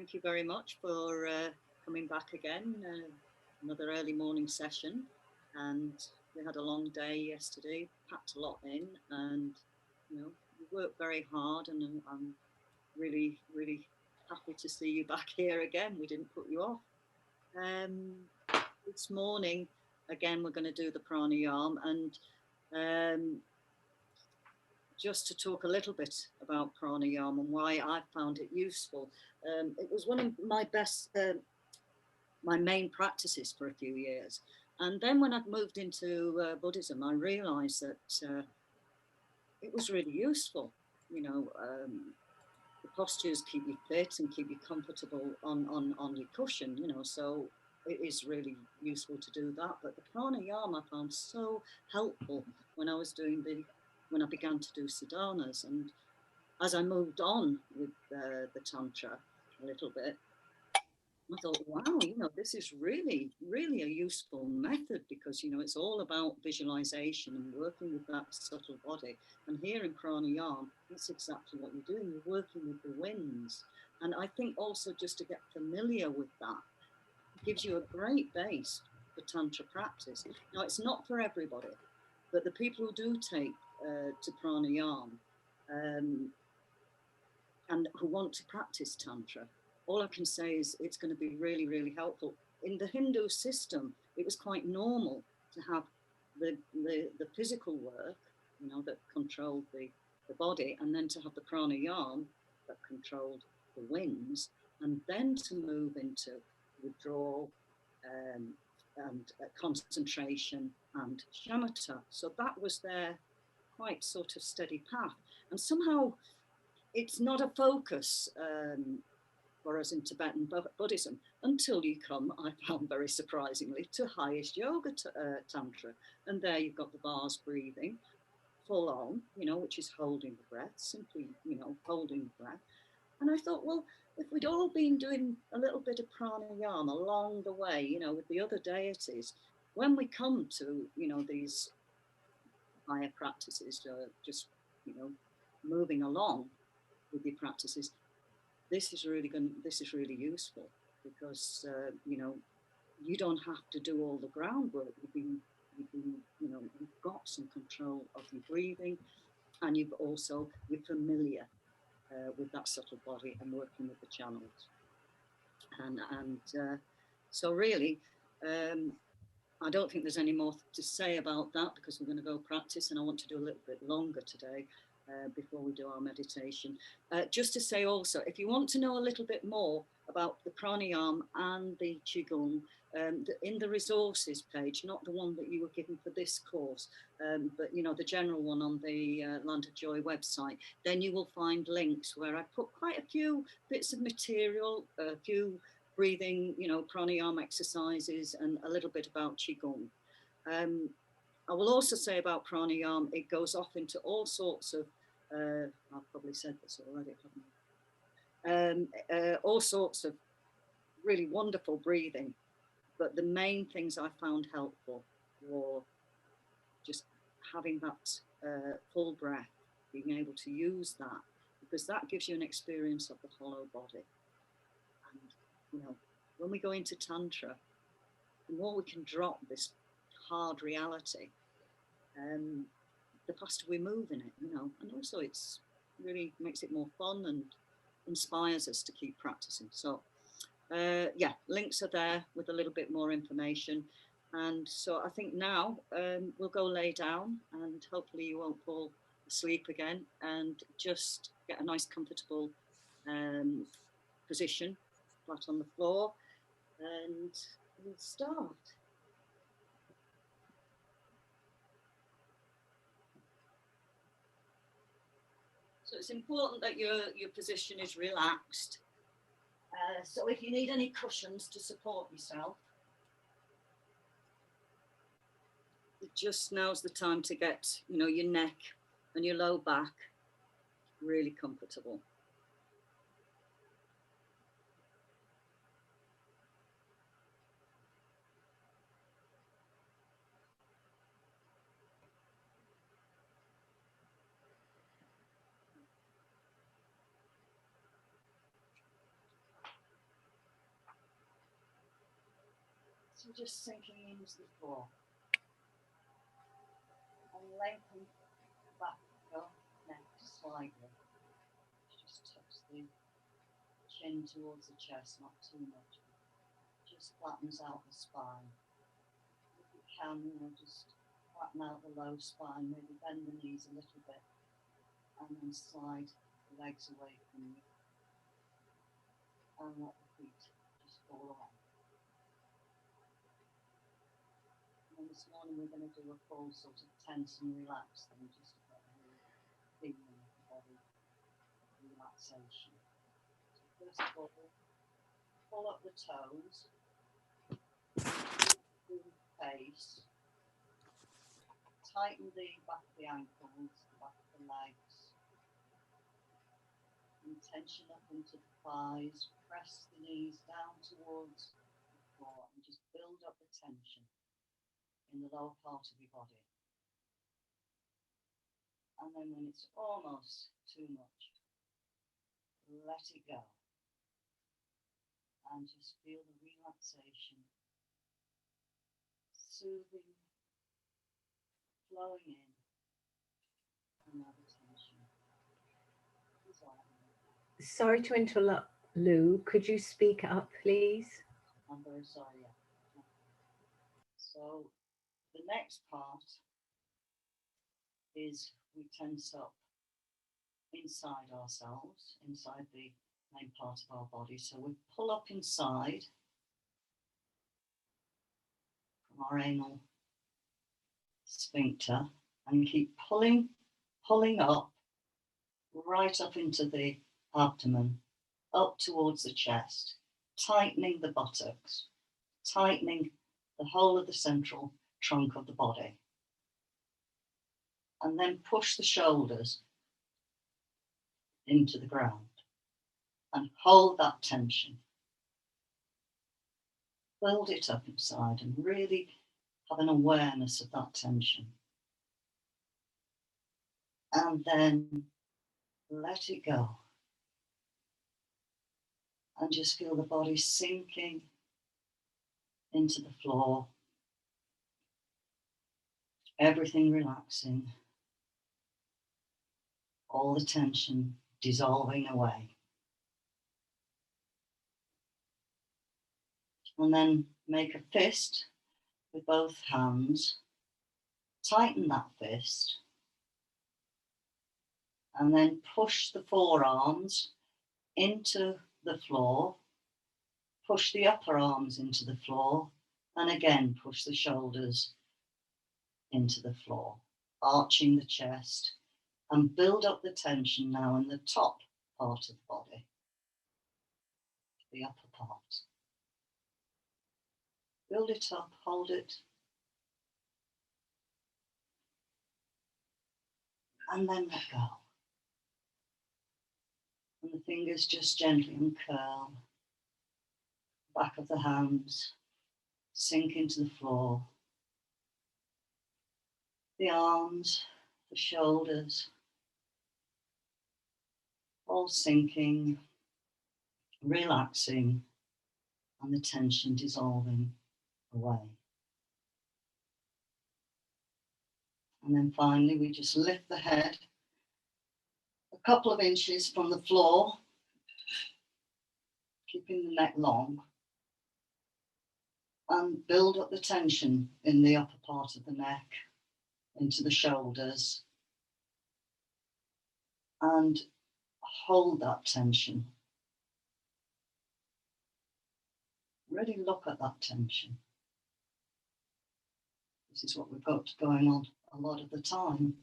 Thank you very much for coming back again. Another early morning session, and we had a long day yesterday, packed a lot in, and we worked very hard, and I'm really, really happy to see you back here again. We didn't put you off. This morning, again, we're going to do the pranayama, and just to talk a little bit about pranayama and why I found it useful. It was one of my my main practices for a few years. And then when I moved into Buddhism, I realized that it was really useful. The postures keep you fit and keep you comfortable on your cushion, so it is really useful to do that. But the pranayama I found so helpful when I was when I began to do sadhanas. And as I moved on with the Tantra a little bit, I thought, wow, this is really, really a useful method, because, it's all about visualization and working with that subtle body. And here in pranayama, that's exactly what you're doing. You're working with the winds. And I think also just to get familiar with that, it gives you a great base for Tantra practice. Now, it's not for everybody, but the people who do take to pranayama and who want to practice Tantra, all I can say is it's going to be really, really helpful. In the Hindu system, it was quite normal to have the physical work, that controlled the body, and then to have the pranayama that controlled the winds, and then to move into withdrawal and concentration and shamatha. So that was their quite sort of steady path. And somehow it's not a focus for us in Tibetan Buddhism until you come, I found very surprisingly, to highest yoga Tantra. And there you've got the bars breathing full on, which is holding the breath, simply, holding the breath. And I thought, well, if we'd all been doing a little bit of pranayama along the way, with the other deities, when we come to, these higher practices, just, moving along with your practices, this is really useful, because, you don't have to do all the groundwork. You've got some control of your breathing, and you're familiar with that subtle body and working with the channels. And so really, I don't think there's any more to say about that, because we're going to go practice, and I want to do a little bit longer today before we do our meditation. Just to say also, if you want to know a little bit more about the pranayama and the qigong, in the resources page, not the one that you were given for this course, but the general one on the Land of Joy website, then you will find links where I put quite a few bits of material, a few breathing, pranayama exercises, and a little bit about qigong. I will also say about pranayama, it goes off into all sorts of, I've probably said this already, haven't I? All sorts of really wonderful breathing. But the main things I found helpful were just having that full breath, being able to use that, because that gives you an experience of the hollow body. And, when we go into Tantra, the more we can drop this hard reality, the faster we move in it, and also it's really makes it more fun and inspires us to keep practicing. So yeah, links are there with a little bit more information. And so I think now we'll go lay down, and hopefully you won't fall asleep again, and just get a nice comfortable position, flat on the floor, and we'll start. So it's important that your position is relaxed. So if you need any cushions to support yourself, just now's the time to get, your neck and your low back really comfortable. So just sinking into the floor. And lengthen back your neck slightly. Just touch the chin towards the chest, not too much. Just flattens out the spine. If you can, just flatten out the low spine, maybe bend the knees a little bit, and then slide the legs away from you. And let the feet just fall away. And this morning we're going to do a full sort of tense and relax thing, just to get a feeling of the body relaxation. So first of all, pull up the toes, do the face, tighten the back of the ankles, the back of the legs, and tension up into the thighs, press the knees down towards the floor and just build up the tension in the lower part of your body. And then when it's almost too much, let it go. And just feel the relaxation, soothing, flowing in, and now the tension dissolving. Sorry to interrupt, Lou. Could you speak up, please? I'm very sorry. Yeah. So the next part is we tense up inside ourselves, inside the main part of our body. So we pull up inside from our anal sphincter and keep pulling up right up into the abdomen, up towards the chest, tightening the buttocks, tightening the whole of the central trunk of the body. And then push the shoulders into the ground and hold that tension. Build it up inside and really have an awareness of that tension. And then let it go. And just feel the body sinking into the floor. Everything relaxing. All the tension dissolving away. And then make a fist with both hands. Tighten that fist. And then push the forearms into the floor. Push the upper arms into the floor. And again, push the shoulders into the floor. Arching the chest. And build up the tension now in the top part of the body. The upper part. Build it up, hold it. And then let go. And the fingers just gently uncurl. Back of the hands. Sink into the floor. The arms, the shoulders. All sinking, relaxing, and the tension dissolving away. And then finally, we just lift the head a couple of inches from the floor, keeping the neck long, and build up the tension in the upper part of the neck, into the shoulders, and hold that tension. Really look at that tension. This is what we've got going on a lot of the time.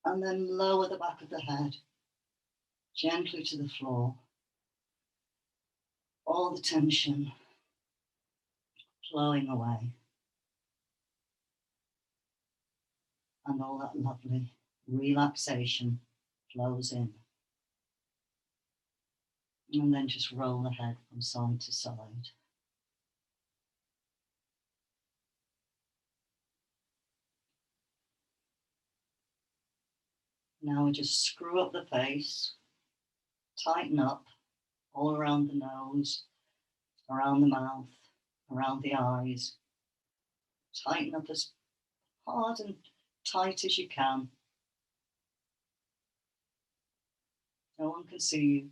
And then lower the back of the head gently to the floor. All the tension flowing away. And all that lovely relaxation flows in. And then just roll the head from side to side. Now we just screw up the face, tighten up all around the nose, around the mouth, around the eyes. Tighten up as hard and tight as you can. No one can see you.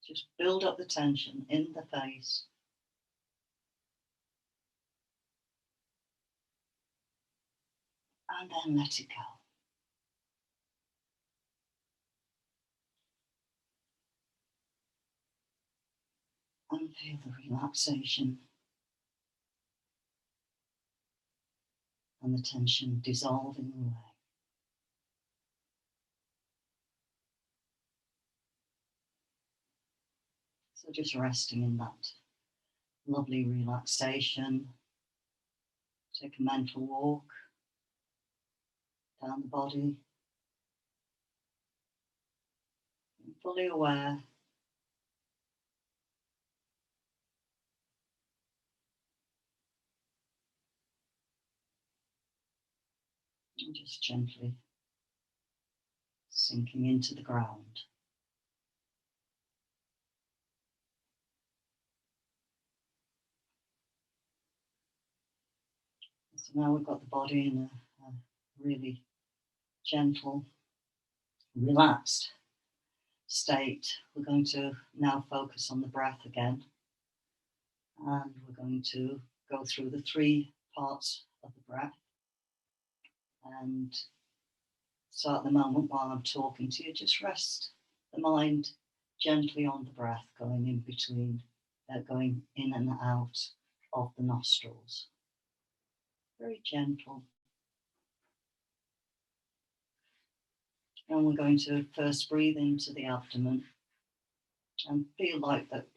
Just build up the tension in the face. And then let it go. And feel the relaxation and the tension dissolving away. So just resting in that lovely relaxation. Take a mental walk down the body. And fully aware and just gently sinking into the ground. So now we've got the body in a really gentle, relaxed state. We're going to now focus on the breath again. And we're going to go through the 3 parts of the breath. And so at the moment while I'm talking to you, just rest the mind gently on the breath, going in between, going in and out of the nostrils. Very gentle. And we're going to first breathe into the abdomen and feel like that,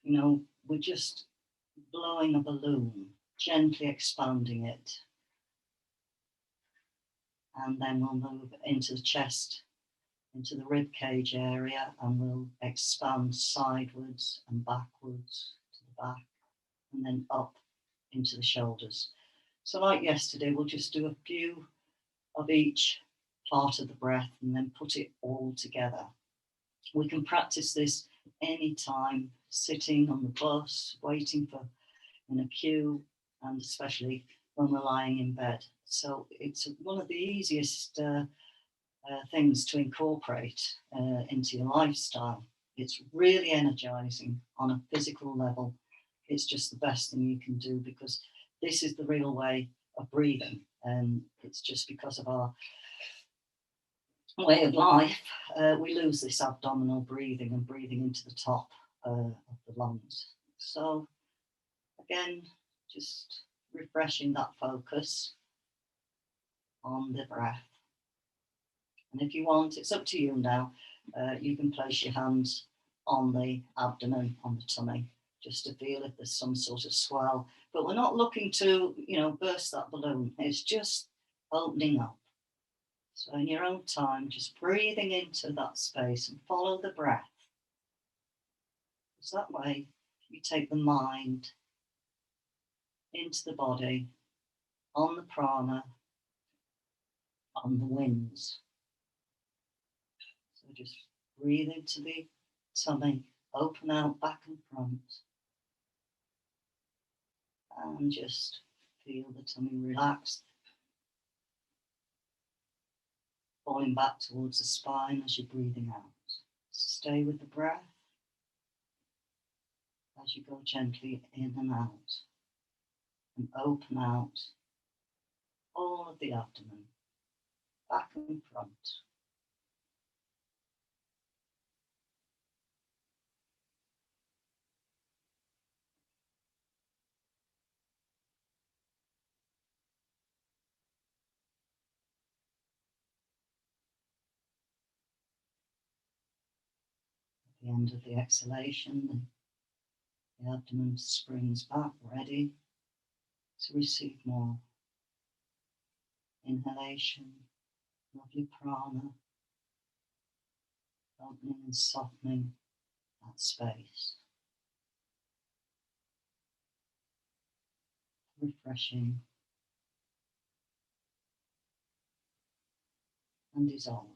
we're just blowing a balloon, gently expanding it. And then we'll move into the chest, into the rib cage area, and we'll expand sidewards and backwards to the back, and then up into the shoulders. So like yesterday, we'll just do a few of each part of the breath and then put it all together. We can practice this anytime, sitting on the bus, waiting in a queue, and especially when we're lying in bed. So it's one of the easiest things to incorporate into your lifestyle. It's really energizing on a physical level. It's just the best thing you can do, because this is the real way of breathing. And it's just because of our way of life, we lose this abdominal breathing and breathing into the top of the lungs. So again, just refreshing that focus on the breath. And if you want, it's up to you now, you can place your hands on the abdomen, on the tummy, just to feel if there's some sort of swell. But we're not looking to, burst that balloon. It's just opening up. So in your own time, just breathing into that space and follow the breath. Because that way you take the mind into the body, on the prana, on the winds. So just breathe into the tummy, open out back and front. And just feel the tummy relaxed, falling back towards the spine as you're breathing out. Stay with the breath as you go gently in and out, and open out all of the abdomen, back and front. At the end of the exhalation, the abdomen springs back, ready to receive more. Inhalation, lovely prana, opening and softening that space. Refreshing and dissolving.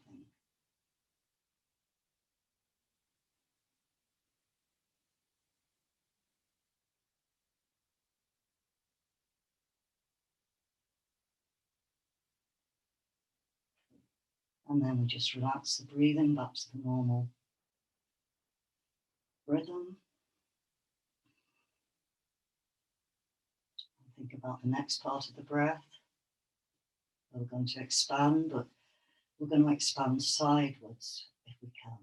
And then we just relax the breathing back to the normal rhythm. Think about the next part of the breath. We're going to expand, but we're going to expand sidewards if we can.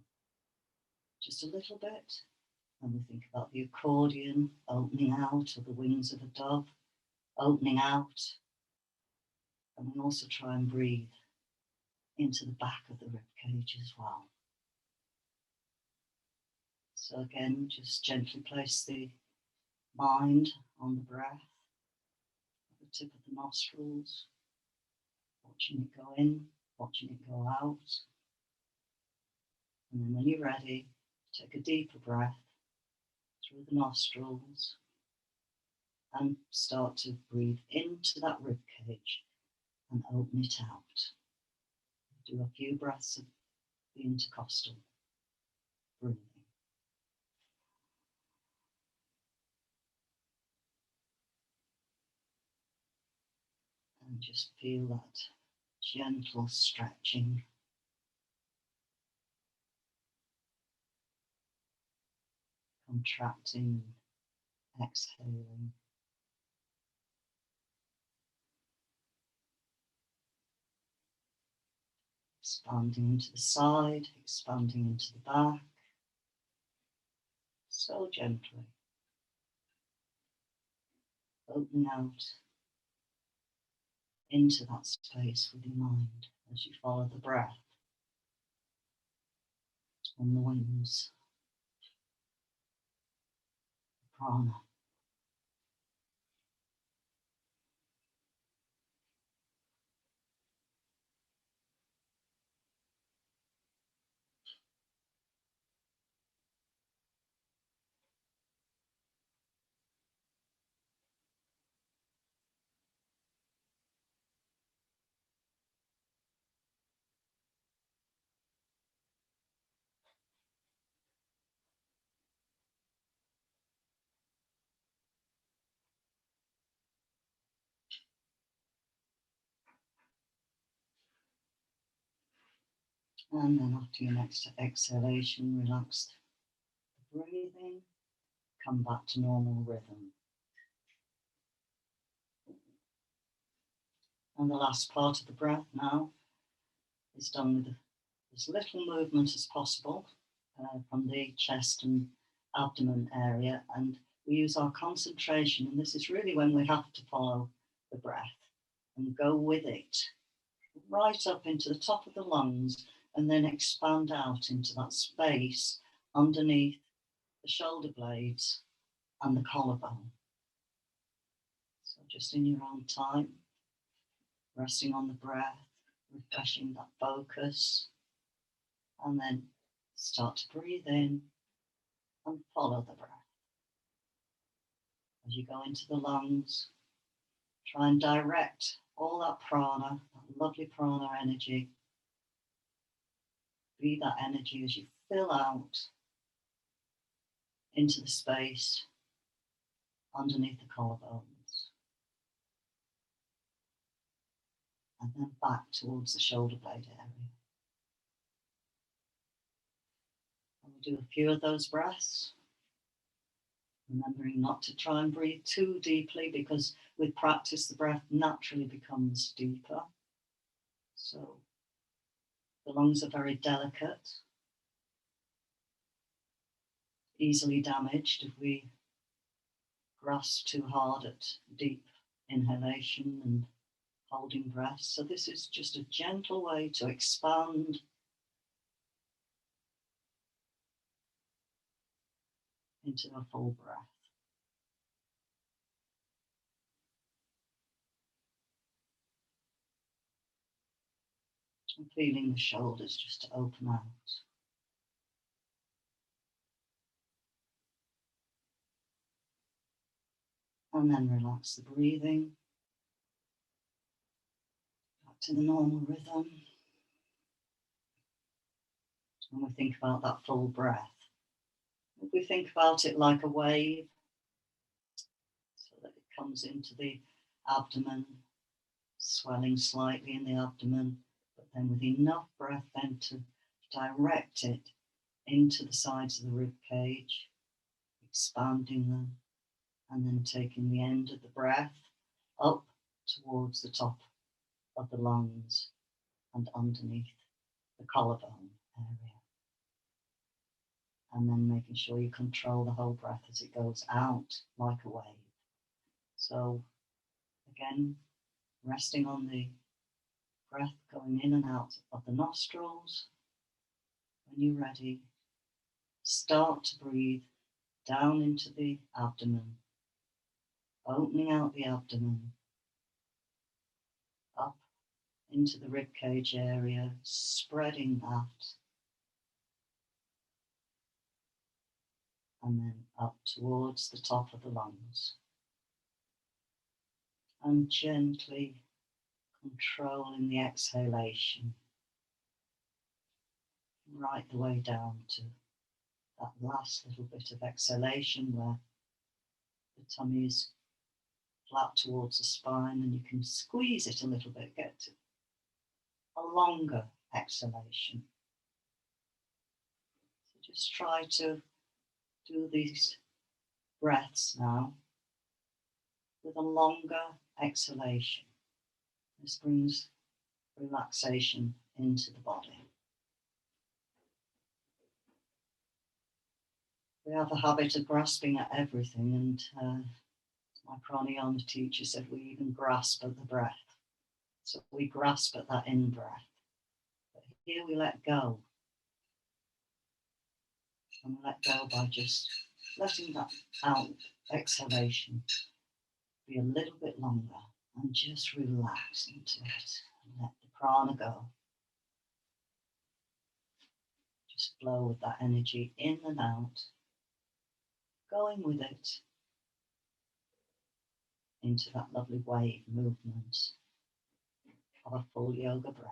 Just a little bit. And we think about the accordion opening out, or the wings of a dove opening out. And we also try and breathe into the back of the rib cage as well. So again, just gently place the mind on the breath, at the tip of the nostrils, watching it go in, watching it go out. And then when you're ready, take a deeper breath through the nostrils and start to breathe into that rib cage and open it out. Do a few breaths of the intercostal breathing. And just feel that gentle stretching. Contracting, exhaling. Expanding into the side, expanding into the back. So gently. Opening out into that space with your mind as you follow the breath on the wings. Prana. And then after your next exhalation, relax the breathing, come back to normal rhythm. And the last part of the breath now is done with as little movement as possible from the chest and abdomen area. And we use our concentration, and this is really when we have to follow the breath and go with it right up into the top of the lungs and then expand out into that space underneath the shoulder blades and the collarbone. So just in your own time, resting on the breath, refreshing that focus, and then start to breathe in and follow the breath. As you go into the lungs, try and direct all that prana, that lovely prana energy. Be that energy as you fill out into the space underneath the collarbones. And then back towards the shoulder blade area. And we'll do a few of those breaths. Remembering not to try and breathe too deeply, because with practice the breath naturally becomes deeper. So the lungs are very delicate, easily damaged if we grasp too hard at deep inhalation and holding breath. So this is just a gentle way to expand into a full breath. And feeling the shoulders just to open out. And then relax the breathing back to the normal rhythm. And we think about that full breath. If we think about it like a wave, so that it comes into the abdomen, swelling slightly in the abdomen, but then with enough breath then to direct it into the sides of the rib cage, expanding them, and then taking the end of the breath up towards the top of the lungs and underneath the collarbone area. And then making sure you control the whole breath as it goes out like a wave. So again, resting on the breath going in and out of the nostrils. When you're ready, start to breathe down into the abdomen, opening out the abdomen, up into the rib cage area, spreading that, and then up towards the top of the lungs. And gently controlling the exhalation right the way down to that last little bit of exhalation where the tummy is flat towards the spine, and you can squeeze it a little bit, get to a longer exhalation. So just try to do these breaths now with a longer exhalation. This brings relaxation into the body. We have a habit of grasping at everything, and my pranayama teacher said we even grasp at the breath. So we grasp at that in-breath. But here we let go. And we let go by just letting that out exhalation be a little bit longer, and just relax into it and let the prana go. Just flow with that energy in and out, going with it into that lovely wave movement of a full yoga breath.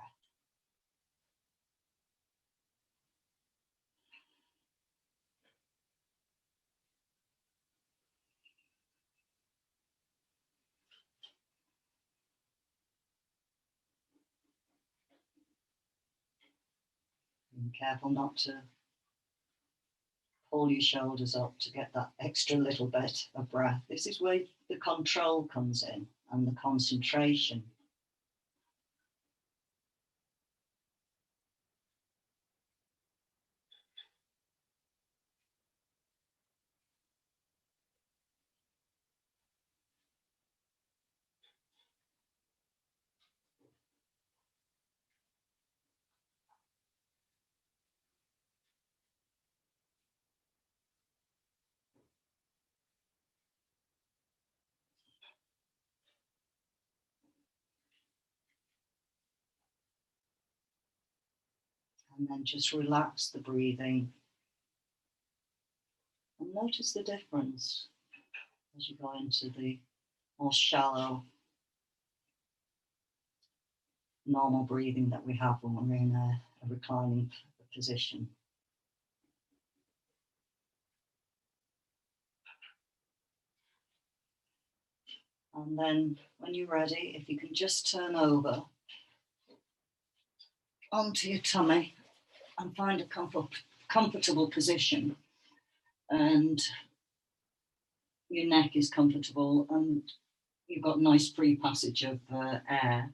Be careful not to pull your shoulders up to get that extra little bit of breath. This is where the control comes in and the concentration. And then just relax the breathing and notice the difference as you go into the more shallow, normal breathing that we have when we're in a reclining position. And then when you're ready, if you can just turn over onto your tummy and find a comfortable position, and your neck is comfortable and you've got nice free passage of air.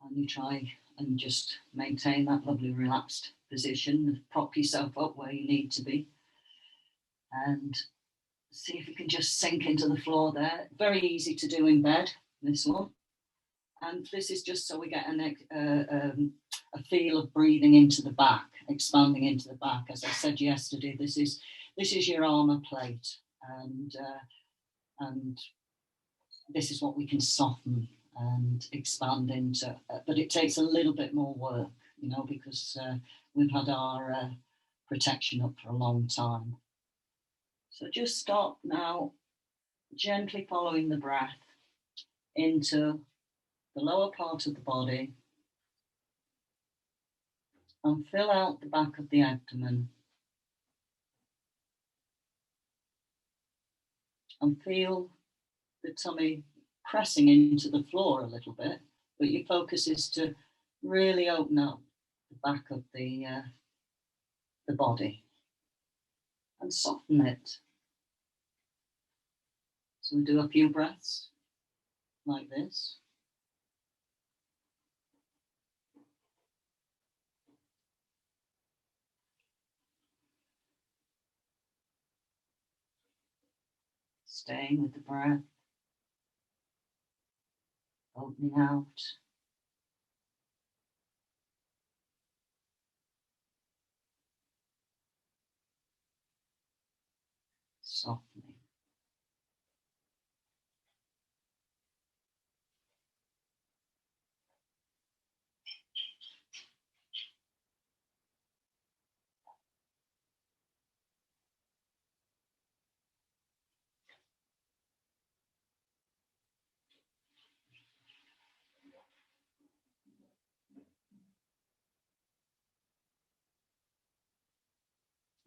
And you try and just maintain that lovely relaxed position, prop yourself up where you need to be, and see if you can just sink into the floor there. Very easy to do in bed, this one. And this is just so we get a feel of breathing into the back, expanding into the back. As I said yesterday, this is your armor plate, and this is what we can soften and expand into. But it takes a little bit more work, because we've had our protection up for a long time. So just stop now, gently following the breath into the lower part of the body, and fill out the back of the abdomen. and feel the tummy pressing into the floor a little bit, but your focus is to really open up the back of the body and soften it. So we do a few breaths like this. Staying with the breath, opening out. Softening.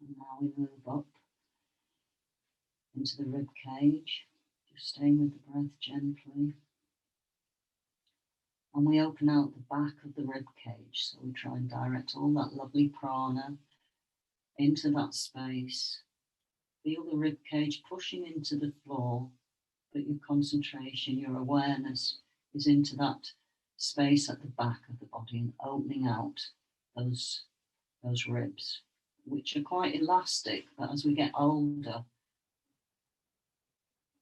And now we move up into the rib cage, just staying with the breath gently. And we open out the back of the rib cage, so we try and direct all that lovely prana into that space. Feel the rib cage pushing into the floor, but your concentration, your awareness is into that space at the back of the body and opening out those ribs, which are quite elastic, but as we get older,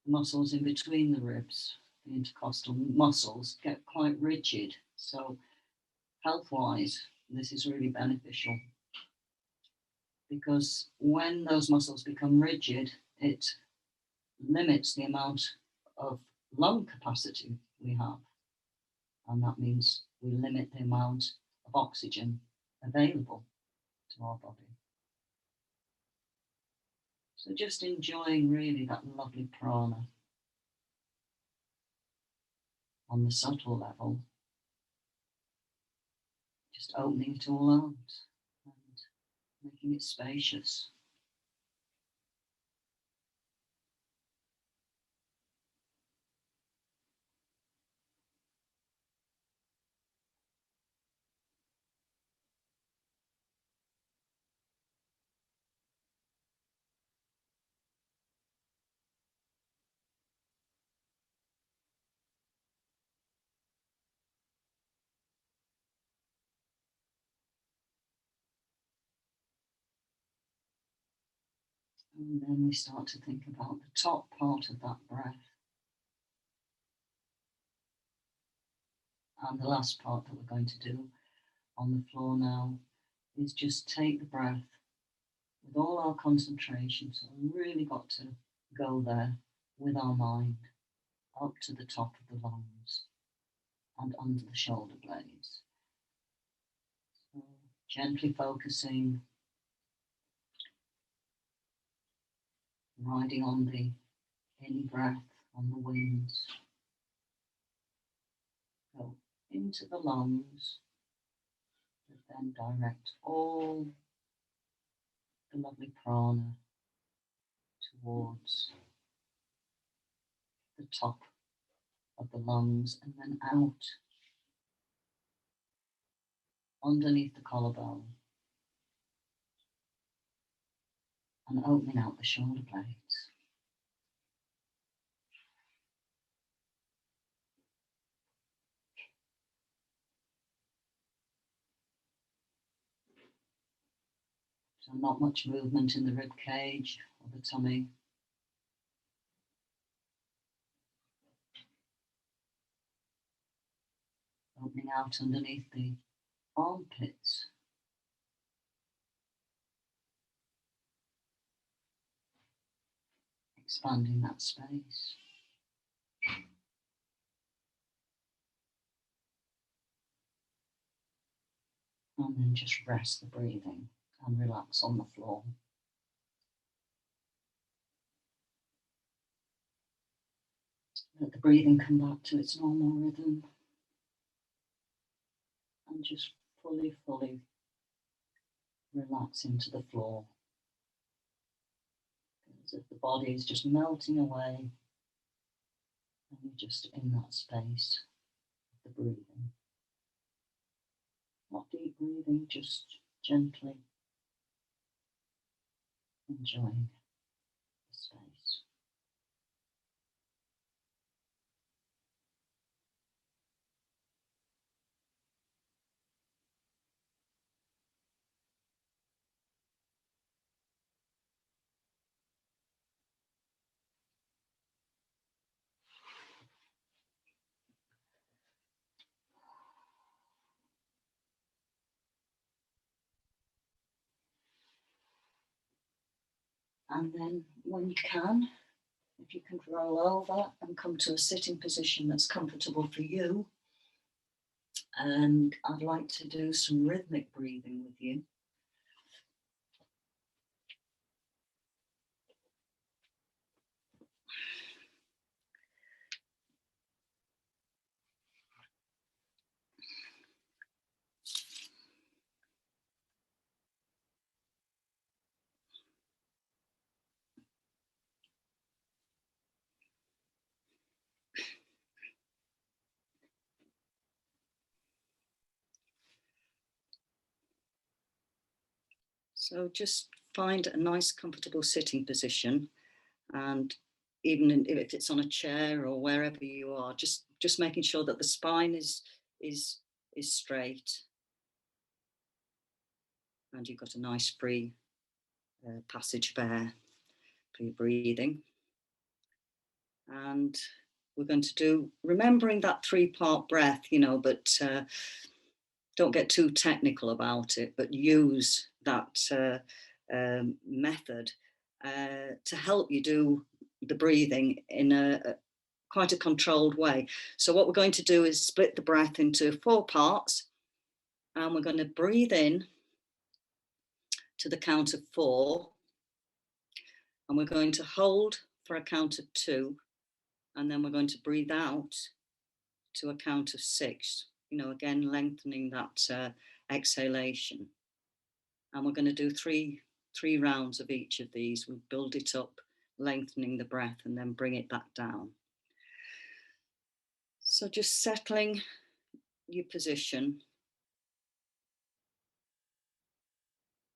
the muscles in between the ribs, the intercostal muscles, get quite rigid. So health-wise, this is really beneficial, because when those muscles become rigid, it limits the amount of lung capacity we have. And that means we limit the amount of oxygen available to our body. So just enjoying really that lovely prana on the subtle level, just opening it all out and making it spacious. And then we start to think about the top part of that breath. And the last part that we're going to do on the floor now is just take the breath with all our concentration. So we really got to go there with our mind up to the top of the lungs and under the shoulder blades. So gently focusing, riding on the in-breath, on the wings. Go into the lungs, but then direct all the lovely prana towards the top of the lungs and then out underneath the collarbone and opening out the shoulder blades. So not much movement in the rib cage or the tummy. Opening out underneath the armpits. Expanding that space. And then just rest the breathing and relax on the floor. Let the breathing come back to its normal rhythm. And just fully relax into the floor. as if the body is just melting away and you're just in that space of the breathing. Not deep breathing, just gently enjoying the space. And then when you can, if you can roll over and come to a sitting position that's comfortable for you, and I'd like to do some rhythmic breathing with you. So just find a nice comfortable sitting position, and even if it's on a chair or wherever you are, just making sure that the spine is straight and you've got a nice free passage there for your breathing. And we're going to do, remembering that 3-part breath, but don't get too technical about it, but use that method to help you do the breathing in quite a controlled way. So what we're going to do is split the breath into 4 parts, and we're going to breathe in to the count of 4, and we're going to hold for a count of 2, and then we're going to breathe out to a count of 6, again lengthening that exhalation. And we're going to do three rounds of each of these. We build it up, lengthening the breath, and then bring it back down. So just settling your position,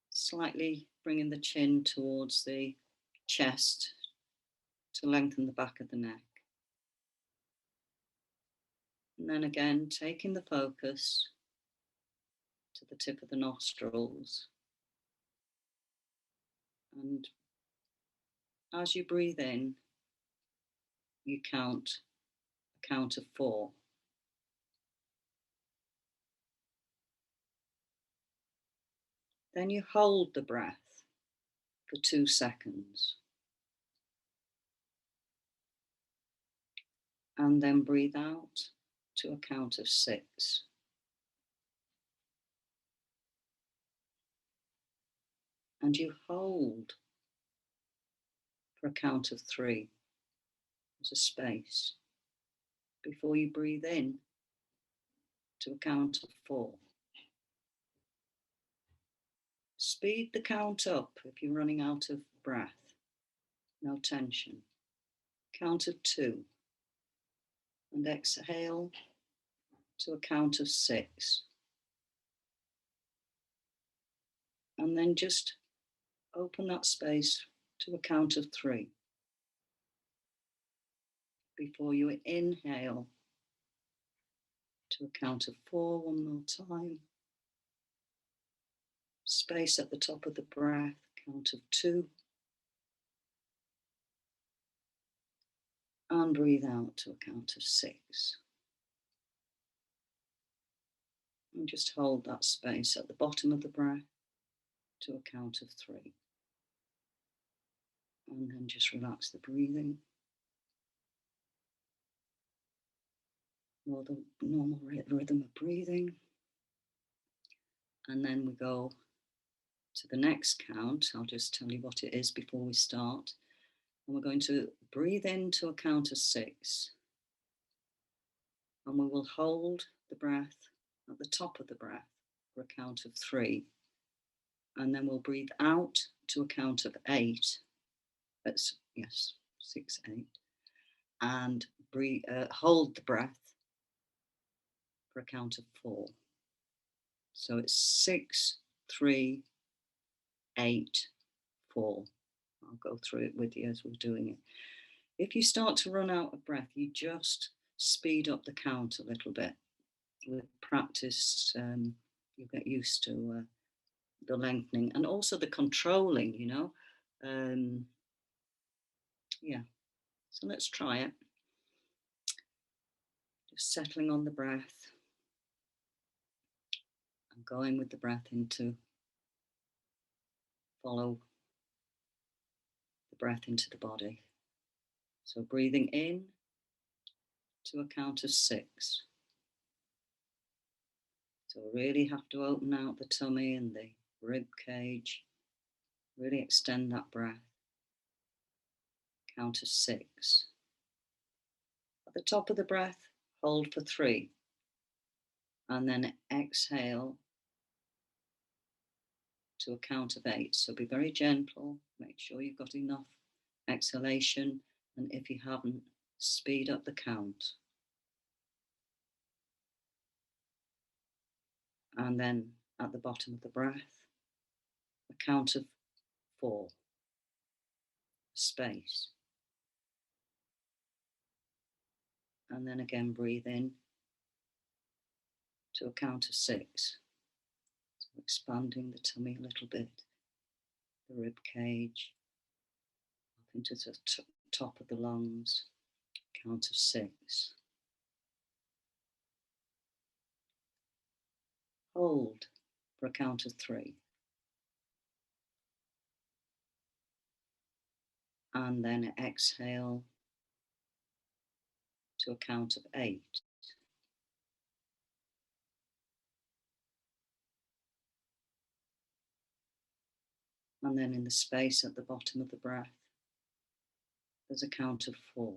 slightly bringing the chin towards the chest to lengthen the back of the neck. And then again, taking the focus to the tip of the nostrils. And as you breathe in, you count a count of 4. Then you hold the breath for 2 seconds. And then breathe out to a count of 6. And you hold for a count of 3. There's a space before you breathe in to a count of 4. Speed the count up if you're running out of breath. No tension. Count of 2. And exhale to a count of 6. And then just open that space to a count of 3 before you inhale to a count of 4 one more time. Space at the top of the breath, count of 2. And breathe out to a count of 6. And just hold that space at the bottom of the breath to a count of 3. And then just relax the breathing. Or the normal rhythm of breathing. And then we go to the next count. I'll just tell you what it is before we start. And we're going to breathe in to a count of 6. And we will hold the breath at the top of the breath for a count of 3. And then we'll breathe out to a count of 8. Yes, 6, 8. And breathe, hold the breath for a count of 4. So it's 6, 3, 8, 4. I'll go through it with you as we're doing it. If you start to run out of breath, you just speed up the count a little bit. With practice, you get used to the lengthening and also the controlling, you know. Yeah, so let's try it. Just settling on the breath and going with the breath follow the breath into the body. So breathing in to a count of 6. So really have to open out the tummy and the rib cage. Really extend that breath. Count of 6. At the top of the breath, hold for 3. And then exhale to a count of 8. So be very gentle. Make sure you've got enough exhalation. And if you haven't, speed up the count. And then at the bottom of the breath, a count of 4. Space. And then again, breathe in to a count of 6. So expanding the tummy a little bit, the rib cage, up into the top of the lungs, count of 6. Hold for a count of 3. And then exhale to a count of 8. And then in the space at the bottom of the breath, there's a count of 4.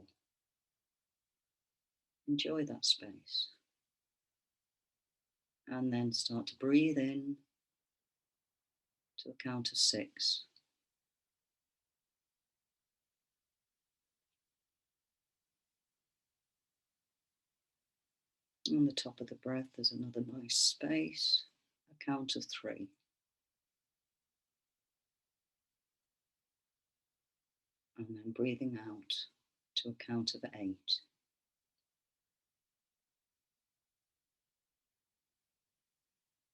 Enjoy that space. And then start to breathe in to a count of 6. On the top of the breath, there's another nice space, a count of 3. And then breathing out to a count of 8.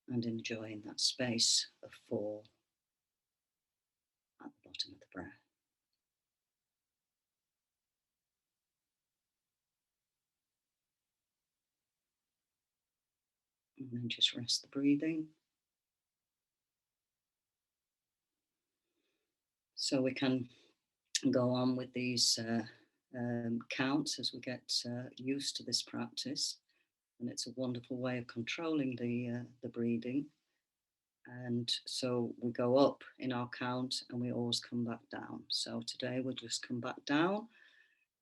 And enjoying that space of 4 at the bottom of the breath. And then just rest the breathing. So we can go on with these counts as we get used to this practice. And it's a wonderful way of controlling the breathing. And so we go up in our count and we always come back down. So today we'll just come back down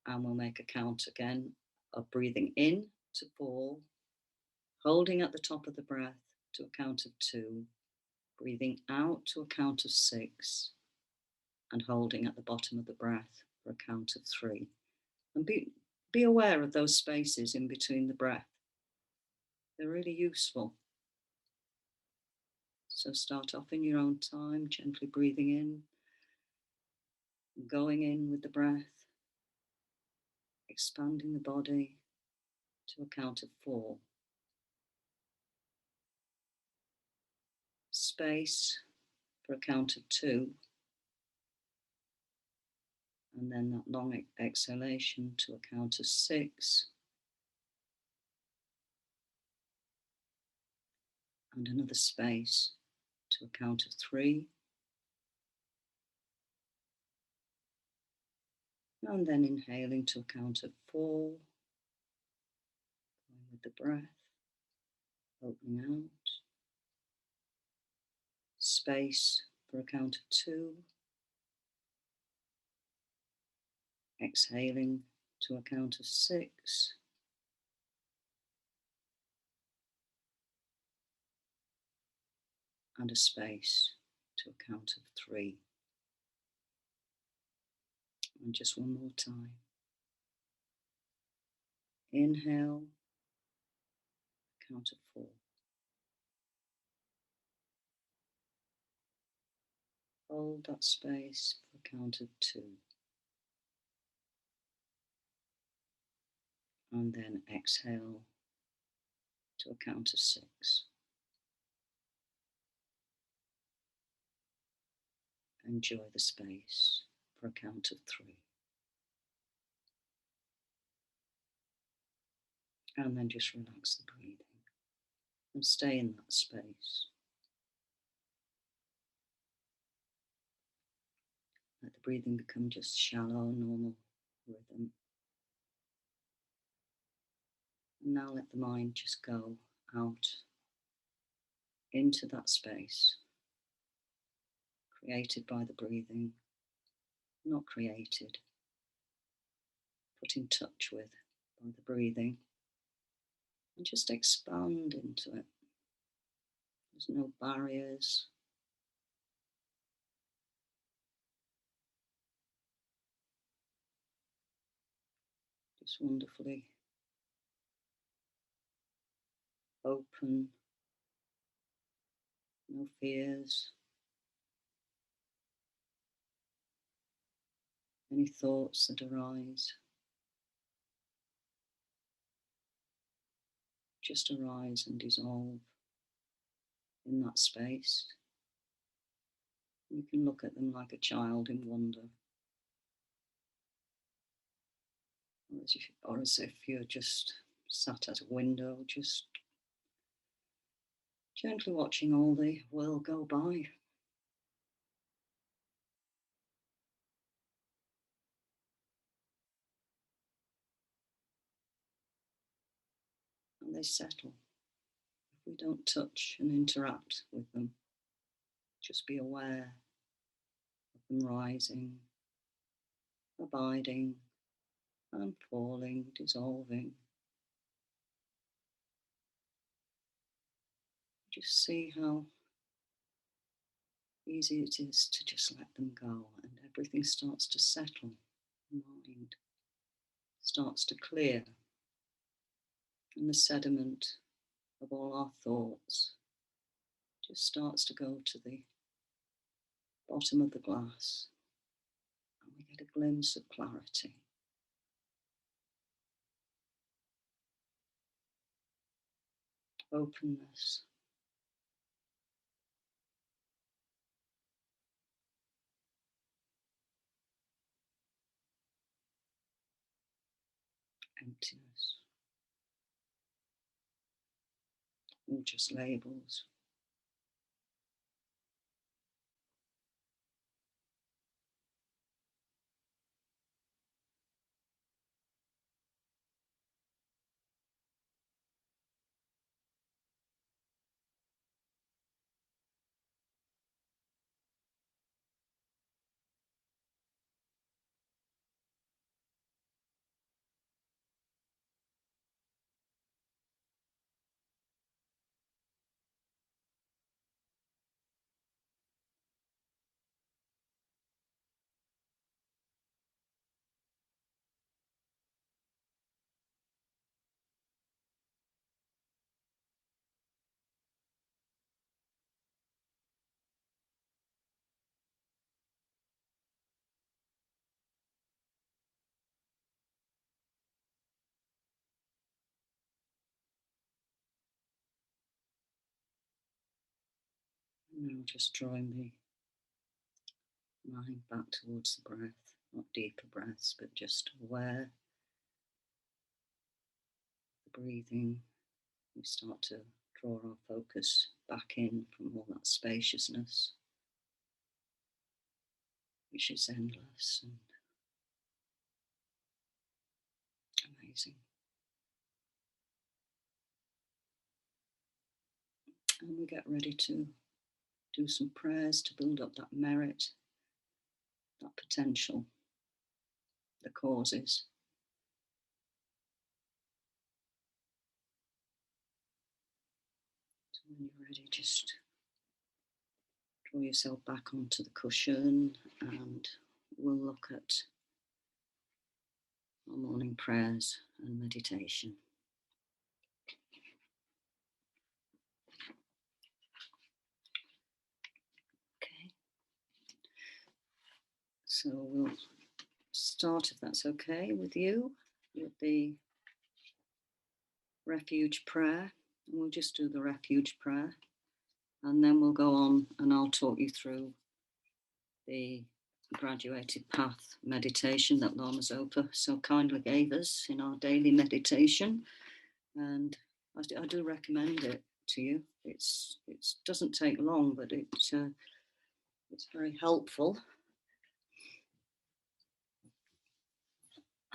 and we'll make a count again of breathing in to 4, holding at the top of the breath to a count of 2, breathing out to a count of 6, and holding at the bottom of the breath for a count of 3. And be aware of those spaces in between the breath. They're really useful. So start off in your own time, gently breathing in, going in with the breath, expanding the body to a count of 4. Space for a count of 2. And then that long exhalation to a count of 6. And another space to a count of 3. And then inhaling to a count of 4. Going with the breath, opening out. Space for a count of 2. Exhaling to a count of 6. And a space to a count of 3. And just one more time. Inhale, count of 4. Hold that space for a count of 2. And then exhale to a count of 6. Enjoy the space for a count of 3. And then just relax the breathing and stay in that space. Let the breathing become just shallow, normal rhythm. And now let the mind just go out into that space, created by the breathing, not created, put in touch with by the breathing, and just expand into it. There's no barriers. Just wonderfully open, no fears, any thoughts that arise. Just arise and dissolve in that space. You can look at them like a child in wonder, or as if you're just sat at a window, just gently watching all the world go by. And they settle. If we don't touch and interact with them, just be aware of them rising, abiding, and falling, dissolving. Just see how easy it is to just let them go, and everything starts to settle. The mind starts to clear, and the sediment of all our thoughts just starts to go to the bottom of the glass, and we get a glimpse of clarity. Openness. Emptiness. All just labels. And now just drawing the mind back towards the breath, not deeper breaths, but just aware the breathing. We start to draw our focus back in from all that spaciousness, which is endless and amazing. And we get ready to do some prayers to build up that merit, that potential, the causes. So when you're ready, just draw yourself back onto the cushion, and we'll look at our morning prayers and meditation. Okay. So we'll start, if that's okay with you, with the refuge prayer. And we'll just do the refuge prayer. And then we'll go on and I'll talk you through the graduated path meditation that Lama Zopa so kindly gave us in our daily meditation. And I do recommend it to you. It doesn't take long, but it's very helpful.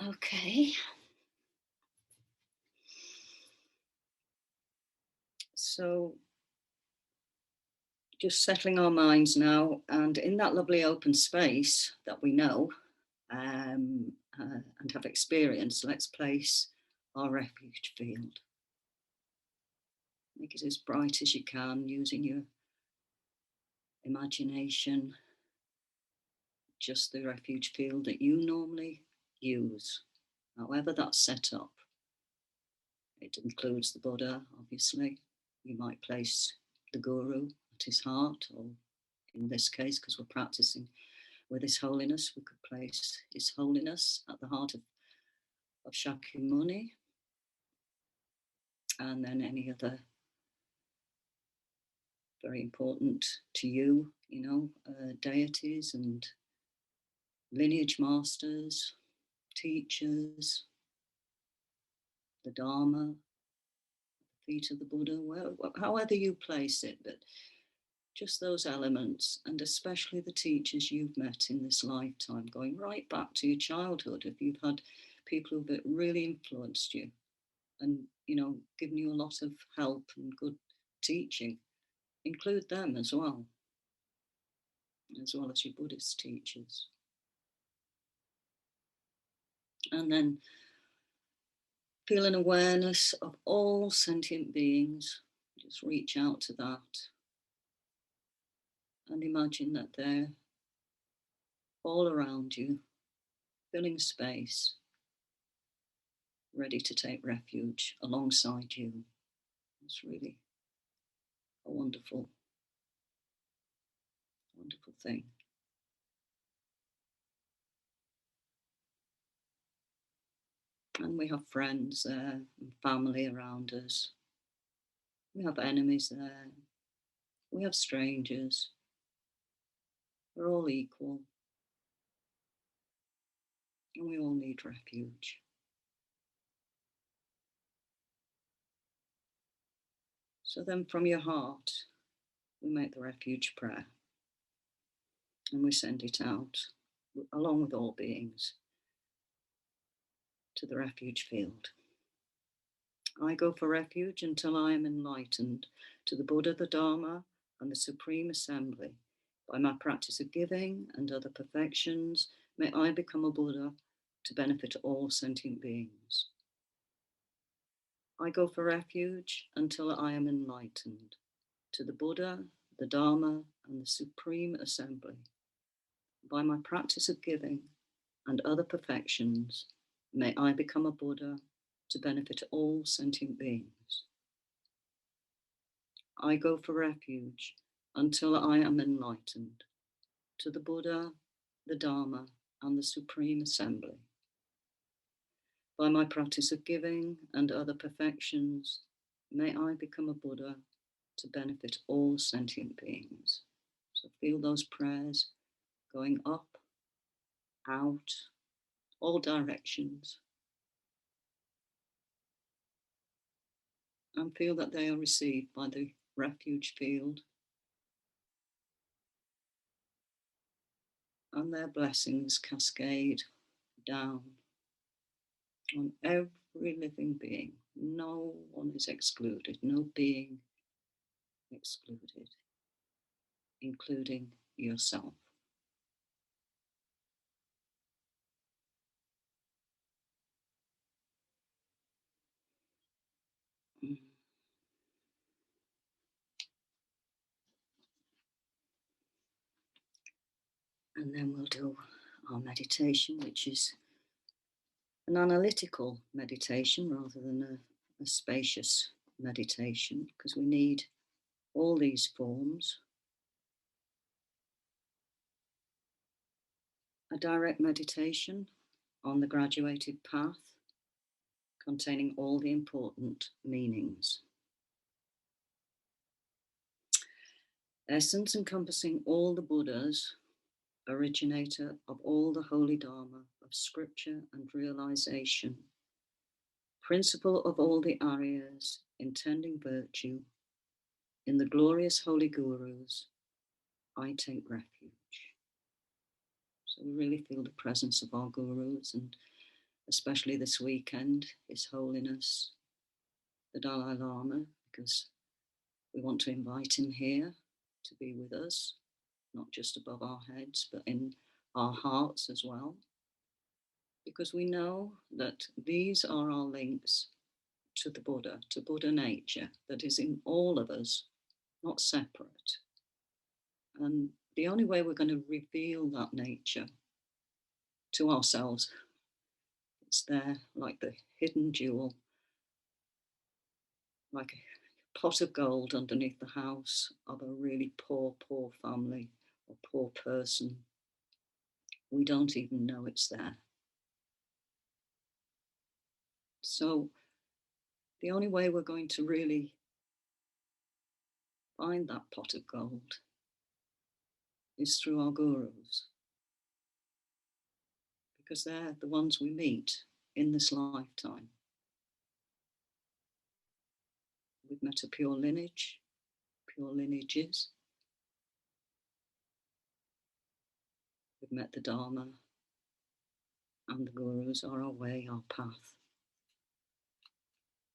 Okay. So just settling our minds now, and in that lovely open space that we know and have experienced, let's place our refuge field. Make it as bright as you can using your imagination, just the refuge field that you normally use, however that's set up. It includes the Buddha, obviously. You might place the Guru at his heart, or in this case, because we're practicing with His Holiness, we could place His Holiness at the heart of Shakyamuni, and then any other very important to you, deities and lineage masters, teachers, the Dharma, the feet of the Buddha, however you place it, but just those elements, and especially the teachers you've met in this lifetime, going right back to your childhood. If you've had people who've really influenced you and, given you a lot of help and good teaching, include them as well as your Buddhist teachers. And then feel an awareness of all sentient beings. Just reach out to that and imagine that they're all around you, filling space, ready to take refuge alongside you. It's really a wonderful, wonderful thing. And we have friends there and family around us. We have enemies there. We have strangers. We're all equal. And we all need refuge. So then from your heart, we make the refuge prayer. And we send it out, along with all beings, to the refuge field. I go for refuge until I am enlightened to the Buddha, the Dharma, and the Supreme Assembly. By my practice of giving and other perfections, may I become a Buddha to benefit all sentient beings. I go for refuge until I am enlightened to the Buddha, the Dharma, and the Supreme Assembly. By my practice of giving and other perfections, may I become a Buddha to benefit all sentient beings. I go for refuge until I am enlightened to the Buddha, the Dharma, and the Supreme Assembly. By my practice of giving and other perfections, may I become a Buddha to benefit all sentient beings. So feel those prayers going up, out, all directions. And feel that they are received by the refuge field. And their blessings cascade down on every living being. No one is excluded, no being excluded, including yourself. And then we'll do our meditation, which is an analytical meditation rather than a spacious meditation, because we need all these forms. A direct meditation on the graduated path, containing all the important meanings. Essence encompassing all the Buddhas, originator of all the holy Dharma of scripture and realization, principle of all the Aryas, intending virtue, in the glorious holy gurus, I take refuge. So we really feel the presence of our gurus, and especially this weekend, His Holiness, the Dalai Lama, because we want to invite him here to be with us, not just above our heads, but in our hearts as well. Because we know that these are our links to the Buddha, to Buddha nature that is in all of us, not separate. And the only way we're going to reveal that nature to ourselves, it's there like the hidden jewel, like a pot of gold underneath the house of a really poor family or poor person. We don't even know it's there. So the only way we're going to really find that pot of gold is through our gurus, because they're the ones we meet in this lifetime. We've met a pure lineage, pure lineages. We've met the Dharma, and the gurus are our way, our path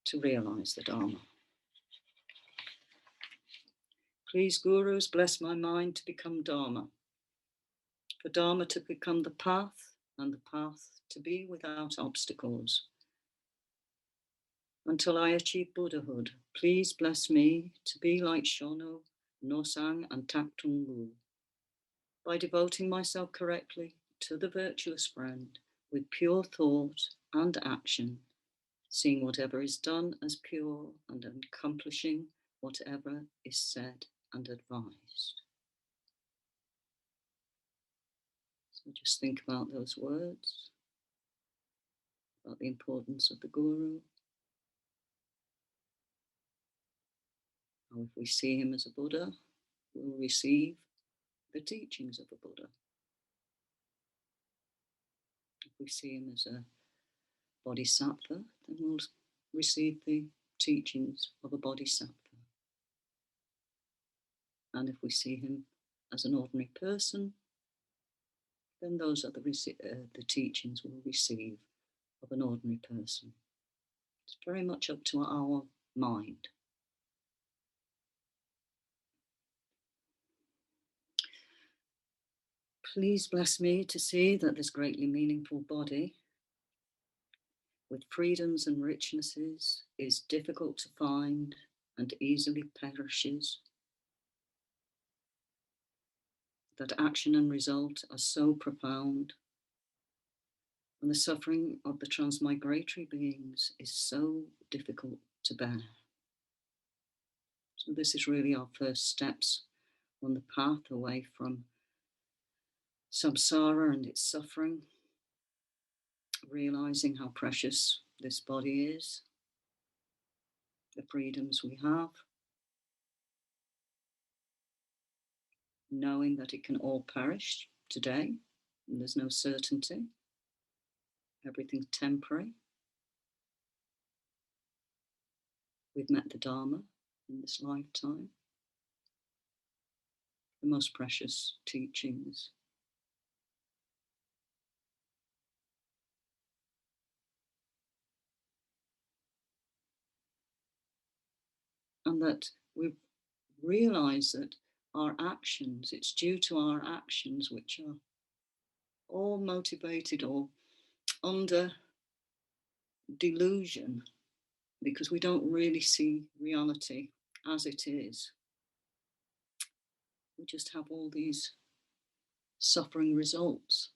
to realize the Dharma. Please, gurus, bless my mind to become Dharma, for Dharma to become the path, and the path to be without obstacles. Until I achieve Buddhahood, please bless me to be like Shono, Nosang, and Taktung Wu, by devoting myself correctly to the virtuous friend with pure thought and action, seeing whatever is done as pure and accomplishing whatever is said and advised. So just think about those words, about the importance of the Guru. How if we see him as a Buddha, we'll receive the teachings of a Buddha. If we see him as a bodhisattva, then we'll receive the teachings of a bodhisattva. And if we see him as an ordinary person, then those are the teachings we'll receive of an ordinary person. It's very much up to our mind. Please bless me to see that this greatly meaningful body with freedoms and richnesses is difficult to find and easily perishes, that action and result are so profound, and the suffering of the transmigratory beings is so difficult to bear. So this is really our first steps on the path away from samsara and its suffering, realizing how precious this body is, the freedoms we have, knowing that it can all perish today, and there's no certainty. Everything's temporary. We've met the Dharma in this lifetime, the most precious teachings. And that we realize that our actions, it's due to our actions which are all motivated or under delusion, because we don't really see reality as it is. We just have all these suffering results.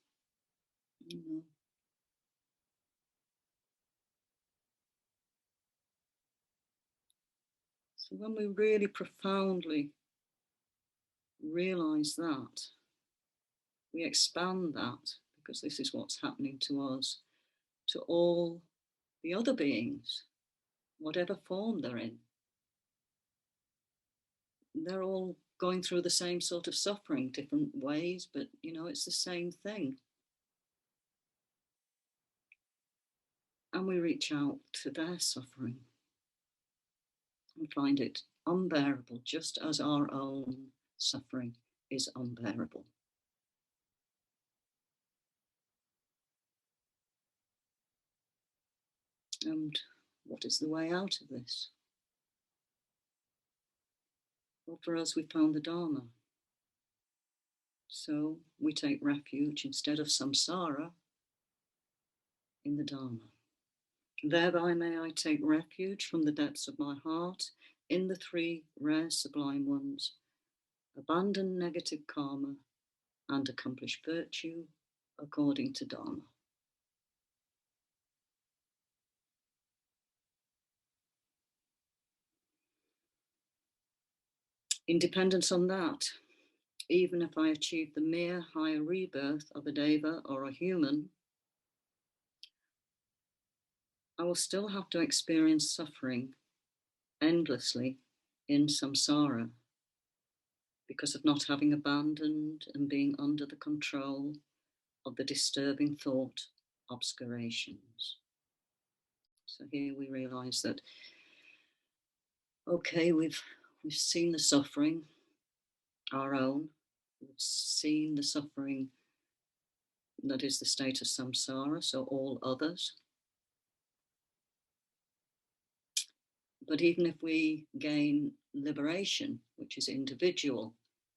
So when we really profoundly realize that, we expand that, because this is what's happening to us, to all the other beings, whatever form they're in. They're all going through the same sort of suffering, different ways, but it's the same thing. And we reach out to their suffering and find it unbearable, just as our own suffering is unbearable. And what is the way out of this? Well, for us, we found the Dharma. So we take refuge instead of samsara in the Dharma. Thereby may I take refuge from the depths of my heart in the three rare sublime ones, abandon negative karma and accomplish virtue according to Dharma. In dependence on that, even if I achieve the mere higher rebirth of a deva or a human, I will still have to experience suffering endlessly in samsara because of not having abandoned and being under the control of the disturbing thought obscurations. So here we realize that, okay, we've seen the suffering, our own, we've seen the suffering that is the state of samsara, so all others. But even if we gain liberation, which is individual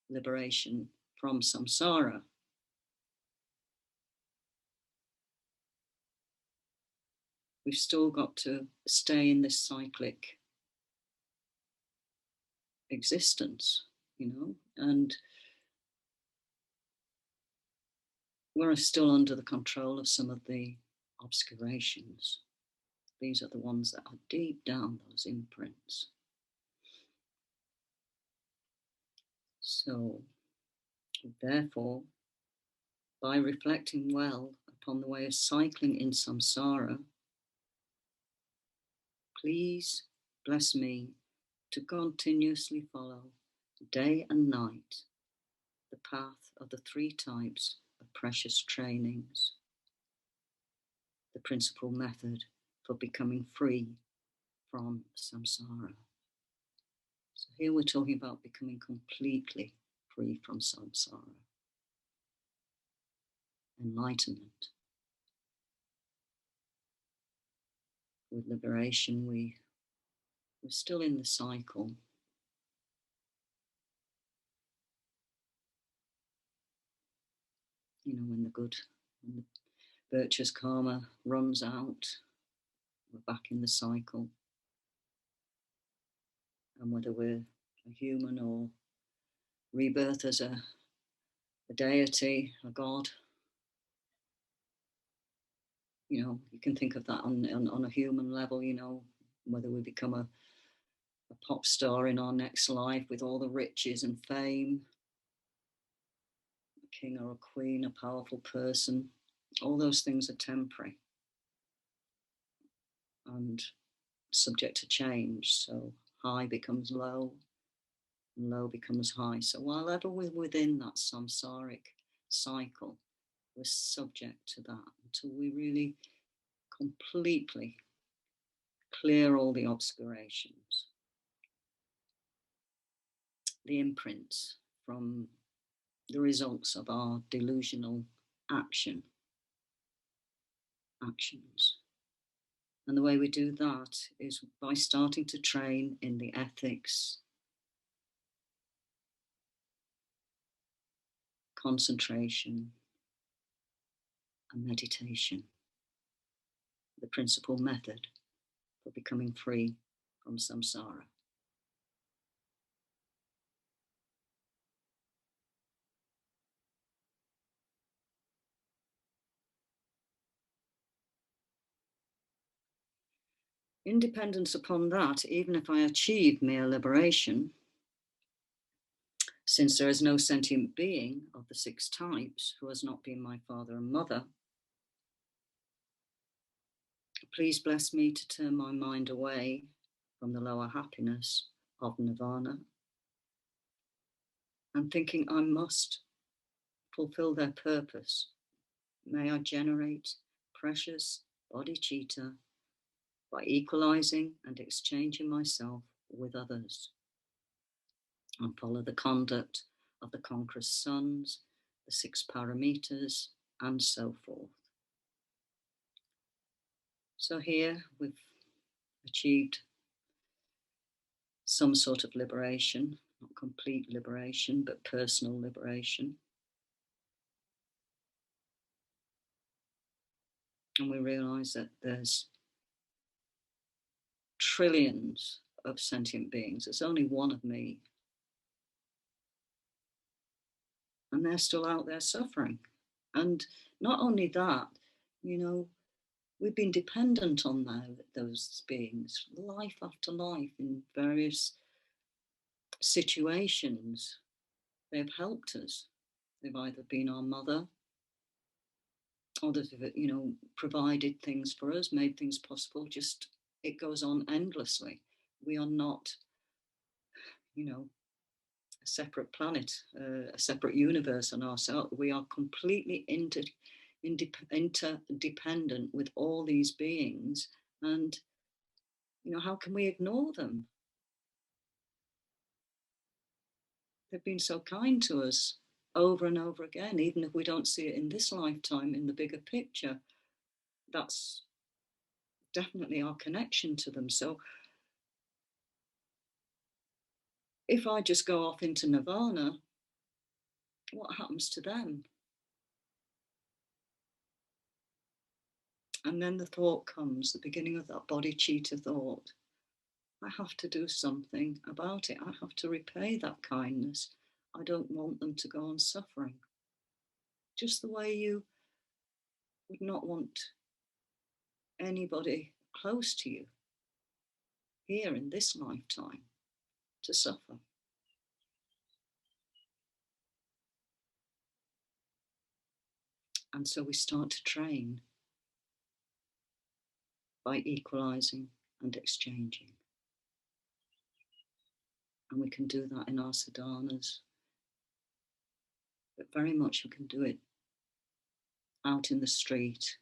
liberation from samsara, we've still got to stay in this cyclic existence, and we're still under the control of some of the obscurations. These are the ones that are deep down, those imprints. So, therefore, by reflecting well upon the way of cycling in samsara, please bless me to continuously follow day and night the path of the three types of precious trainings, the principal method for becoming free from samsara. So here we're talking about becoming completely free from samsara, enlightenment. With liberation, we're still in the cycle. When the virtuous karma runs out, we're back in the cycle. And whether we're a human or rebirth as a deity, a god, you can think of that on a human level, whether we become a pop star in our next life with all the riches and fame, a king or a queen, a powerful person, all those things are temporary and subject to change. So high becomes low and low becomes high. So while ever we're within that samsaric cycle, we're subject to that until we really completely clear all the obscurations, the imprints from the results of our delusional actions. And the way we do that is by starting to train in the ethics, concentration, and meditation, the principal method for becoming free from samsara. Independence upon that, even if I achieve mere liberation, since there is no sentient being of the 6 types who has not been my father and mother, please bless me to turn my mind away from the lower happiness of nirvana and thinking I must fulfill their purpose. May I generate precious bodhicitta by equalizing and exchanging myself with others, and follow the conduct of the conqueror's sons, the 6 paramitas, and so forth. So here we've achieved some sort of liberation, not complete liberation, but personal liberation. And we realize that there's trillions of sentient beings. There's only one of me. And they're still out there suffering. And not only that, you know, we've been dependent on those beings, life after life, in various situations. They've helped us. They've either been our mother, or they've, provided things for us, made things possible. Just, it goes on endlessly. We are not, a separate planet, a separate universe on ourselves. We are completely interdependent with all these beings. And, how can we ignore them? They've been so kind to us over and over again, even if we don't see it in this lifetime, in the bigger picture. That's definitely our connection to them. So if I just go off into nirvana, what happens to them? And then the thought comes, the beginning of that bodhicitta thought. I have to do something about it. I have to repay that kindness. I don't want them to go on suffering. Just the way you would not want anybody close to you here in this lifetime to suffer. And so we start to train by equalizing and exchanging. And we can do that in our sadhanas, but very much we can do it out in the street,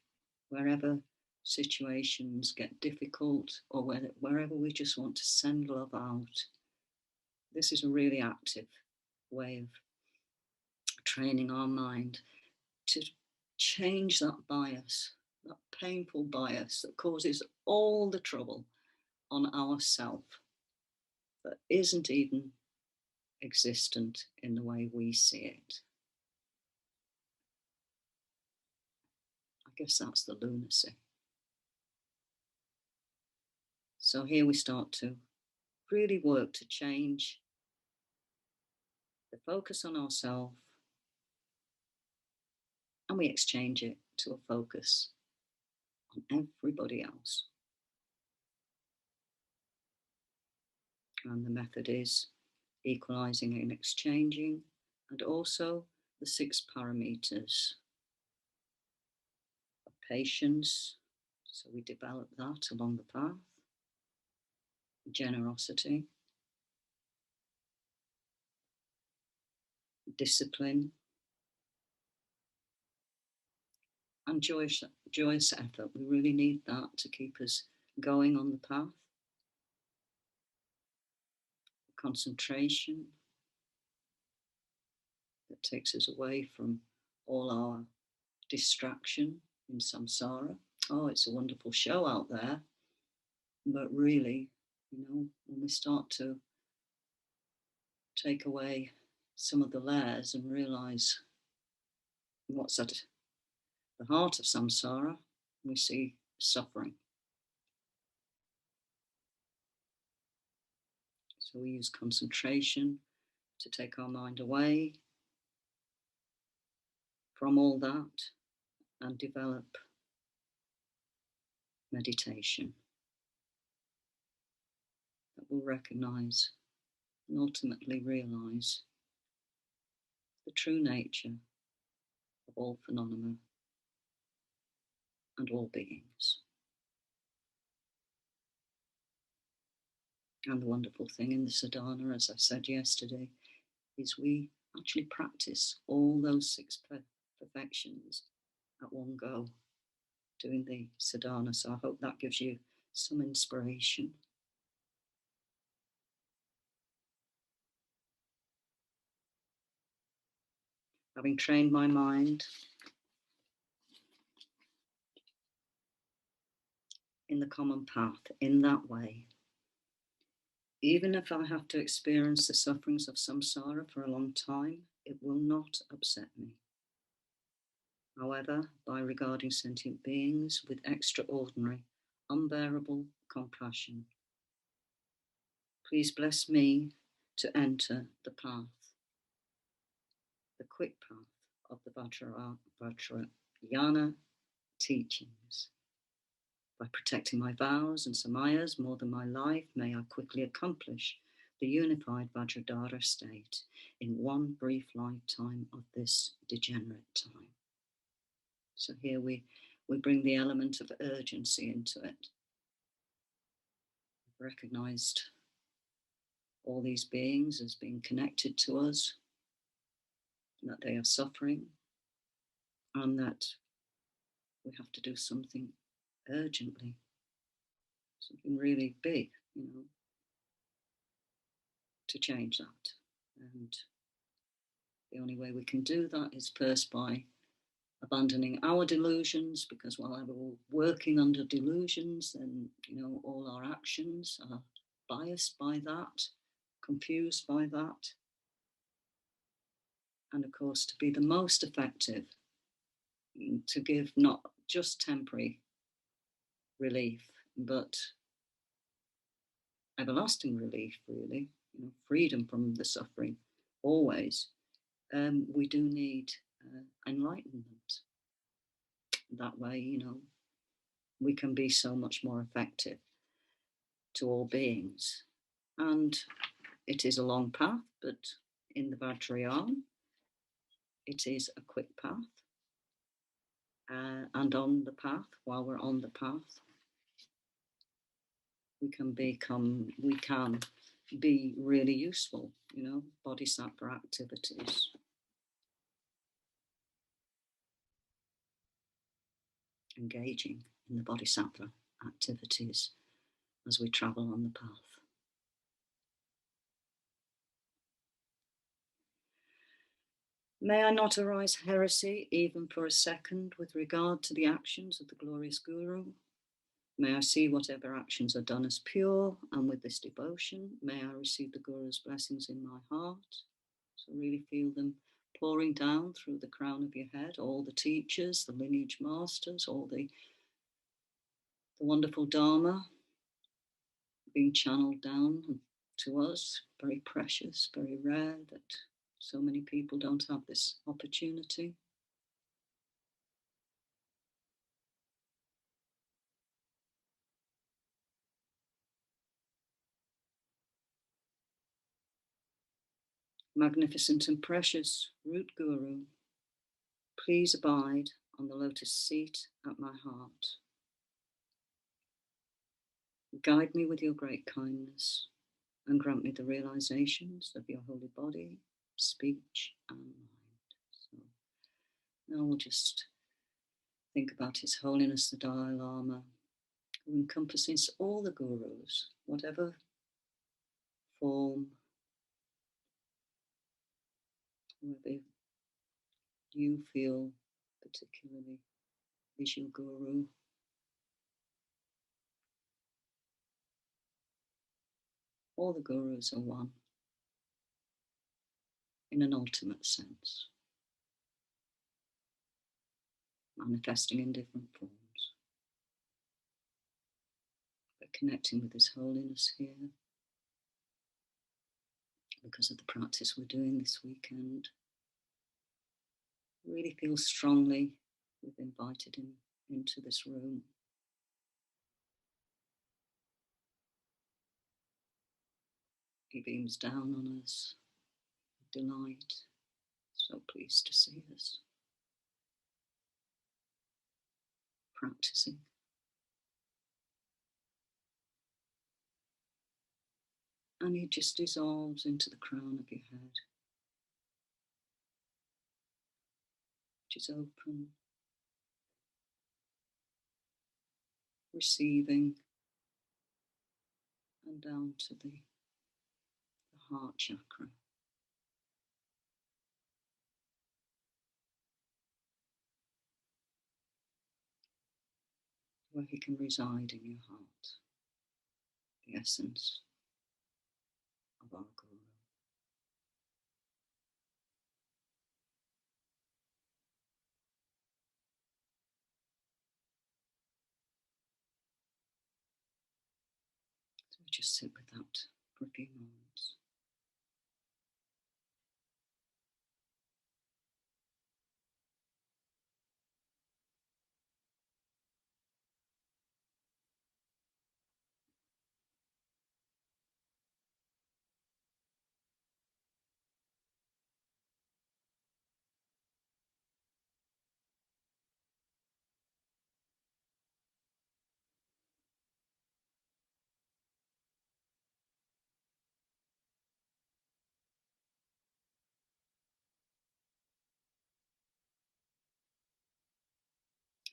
wherever situations get difficult, or wherever we just want to send love out. This is a really active way of training our mind to change that bias, that painful bias that causes all the trouble on ourself, that isn't even existent in the way we see it. I guess that's the lunacy. So here we start to really work to change the focus on ourselves, and we exchange it to a focus on everybody else. And the method is equalizing and exchanging, and also the 6 paramitas of patience. So we develop that along the path. Generosity, discipline, and joyous effort. We really need that to keep us going on the path. Concentration that takes us away from all our distraction in samsara. Oh, it's a wonderful show out there. But really, when we start to take away some of the layers and realize what's at the heart of samsara, we see suffering. So we use concentration to take our mind away from all that and develop meditation. will recognize and ultimately realize the true nature of all phenomena and all beings. And the wonderful thing in the sadhana, as I said yesterday, is we actually practice all those 6 perfections at one go, doing the sadhana. So I hope that gives you some inspiration. Having trained my mind in the common path in that way, even if I have to experience the sufferings of samsara for a long time, it will not upset me. However, by regarding sentient beings with extraordinary, unbearable compassion, please bless me to enter the path, the quick path of the Vajrayana teachings. By protecting my vows and samayas more than my life, may I quickly accomplish the unified Vajradhara state in one brief lifetime of this degenerate time. So here we bring the element of urgency into it. We've recognized all these beings as being connected to us, and that they are suffering, and that we have to do something urgently, something really big, to change that. And the only way we can do that is first by abandoning our delusions, because while we're working under delusions, then all our actions are biased by that, confused by that. And of course, to be the most effective, to give not just temporary relief, but everlasting relief, really, freedom from the suffering, always, we do need enlightenment. That way, we can be so much more effective to all beings. And it is a long path, but in the Vajrayana, it is a quick path. And on the path, while we're on the path, we can be really useful, bodhisattva activities. Engaging in the bodhisattva activities as we travel on the path. May I not arise heresy even for a second with regard to the actions of the glorious Guru. May I see whatever actions are done as pure, and with this devotion, may I receive the Guru's blessings in my heart. So really feel them pouring down through the crown of your head, all the teachers, the lineage masters, all the wonderful Dharma being channeled down to us. Very precious, very rare that so many people don't have this opportunity. Magnificent and precious Root Guru, please abide on the lotus seat at my heart. Guide me with your great kindness and grant me the realizations of your holy body, speech and mind. So now we'll just think about His Holiness the Dalai Lama, who encompasses all the gurus, whatever form, whether you feel particularly is your guru. All the gurus are one in an ultimate sense, manifesting in different forms. But connecting with His Holiness here because of the practice we're doing this weekend. Really feel strongly we've invited him into this room. He beams down on us, delight, so pleased to see us, practicing. And he just dissolves into the crown of your head, which is open, receiving, and down to the heart chakra, where he can reside in your heart, the essence of our Guru. So we just sit with that for a few moments.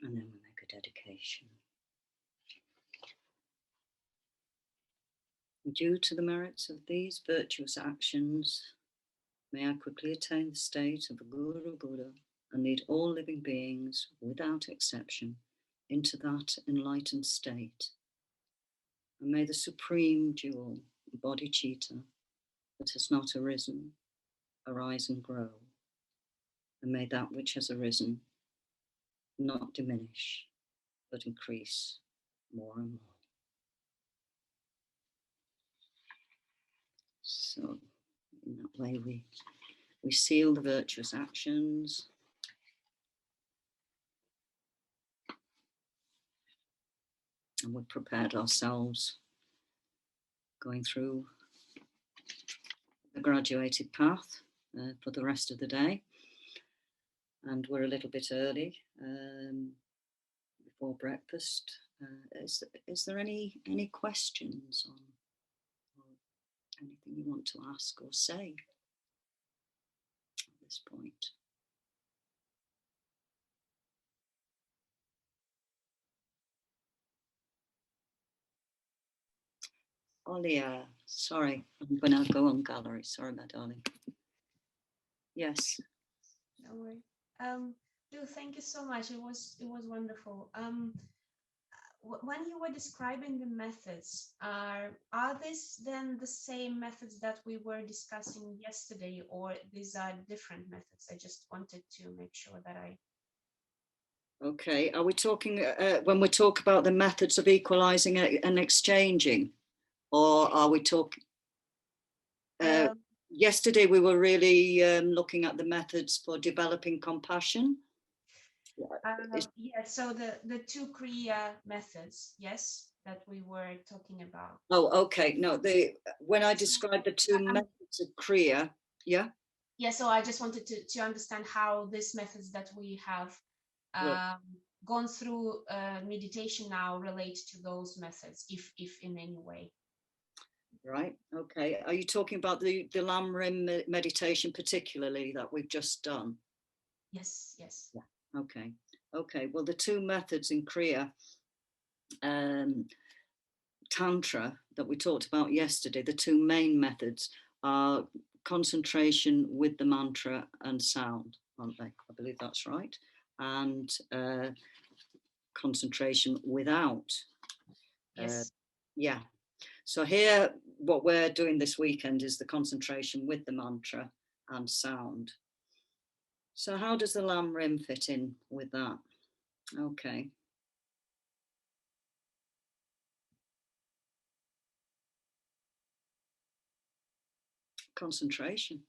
And then we make a dedication. Due to the merits of these virtuous actions, may I quickly attain the state of a Guru Buddha and lead all living beings, without exception, into that enlightened state. And may the supreme jewel, bodhicitta, that has not arisen, arise and grow. And may that which has arisen not diminish, but increase more and more. So in that way we seal the virtuous actions. And we've prepared ourselves going through the graduated path for the rest of the day. And we're a little bit early before breakfast. Is there any questions on or anything you want to ask or say at this point? Olia, sorry, I'm going to go on gallery. Sorry, my darling. Yes. No worries. Lou, thank you so much. It was wonderful. When you were describing the methods, are these then the same methods that we were discussing yesterday, or these are different methods? I just wanted to make sure that I. Okay, are we talking when we talk about the methods of equalizing and exchanging, or are we talking? Yesterday we were really looking at the methods for developing compassion. Yeah, so the two Kriya methods, yes, that we were talking about. Oh, okay. No, when I described the two methods of Kriya, yeah. Yeah, so I just wanted to understand how these methods that we have gone through meditation now relate to those methods, if in any way. Right. Okay. Are you talking about the Lamrim meditation particularly that we've just done? Yes. Yes. Yeah. Okay. Okay. Well, the two methods in Kriya, Tantra that we talked about yesterday, the two main methods are concentration with the mantra and sound, aren't they? I believe that's right. And concentration without. Yes. Yeah. So here, what we're doing this weekend is the concentration with the mantra and sound. So how does the Lam Rim fit in with that? Okay. Concentration.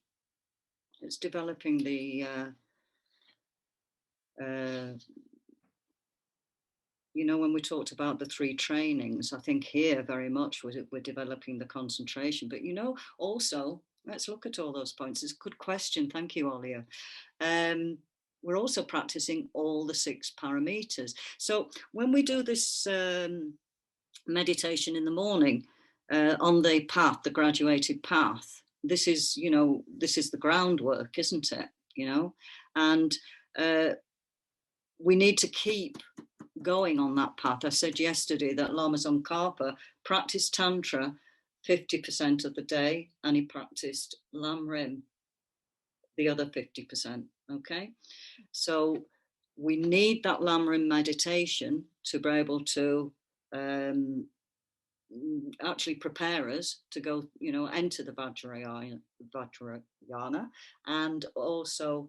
It's developing the you know, when we talked about the 3 trainings, I think here very much we're developing the concentration. But, you know, also, let's look at all those points. It's a good question. Thank you, Olia. We're also practicing all the 6 parameters. So when we do this meditation in the morning on the path, the graduated path, this is, you know, this is the groundwork, isn't it? You know, and we need to keep going on that path. I said yesterday that Lama Tsongkhapa practiced Tantra 50% of the day, and he practiced Lamrim the other 50%. Okay, so we need that Lamrim meditation to be able to actually prepare us to go, you know, enter the Vajrayana, and also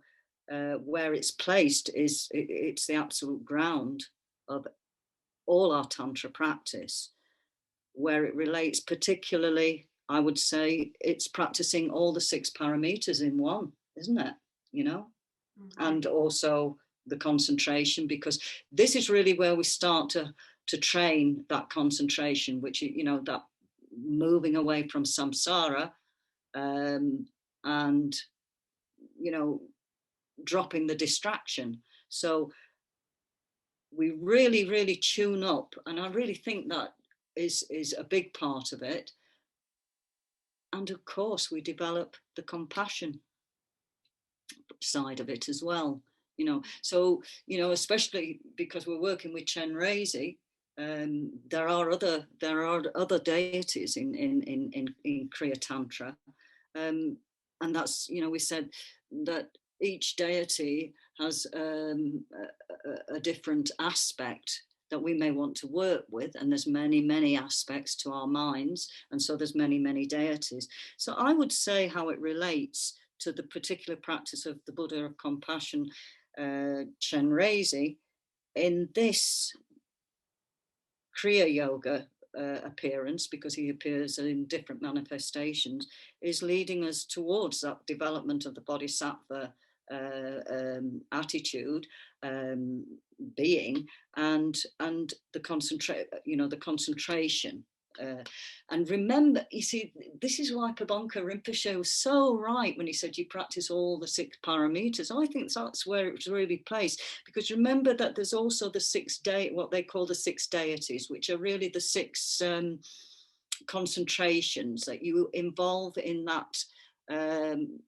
where it's placed is it's the absolute ground of all our Tantra practice, where it relates particularly, I would say, it's practicing all the 6 parameters in one, isn't it? You know, and also the concentration, because this is really where we start to train that concentration, which, you know, that moving away from samsara, and, you know, dropping the distraction. So we really, really tune up, and I really think that is a big part of it. And of course, we develop the compassion side of it as well. You know, so, you know, especially because we're working with Chenresig, there are other deities in Kriya Tantra, and that's, you know, we said that each deity has a different aspect that we may want to work with, and there's many aspects to our minds, and so there's many deities. So I would say how it relates to the particular practice of the Buddha of compassion, Chenresig, in this Kriya Yoga appearance, because he appears in different manifestations, is leading us towards that development of the Bodhisattva attitude, being, and the concentration. And remember, you see, this is why Pabonka Rinpoche was so right when he said you practice all the 6 parameters. I think that's where it was really placed, because remember that there's also the 6 what they call the 6 deities, which are really the 6 concentrations that you involve in that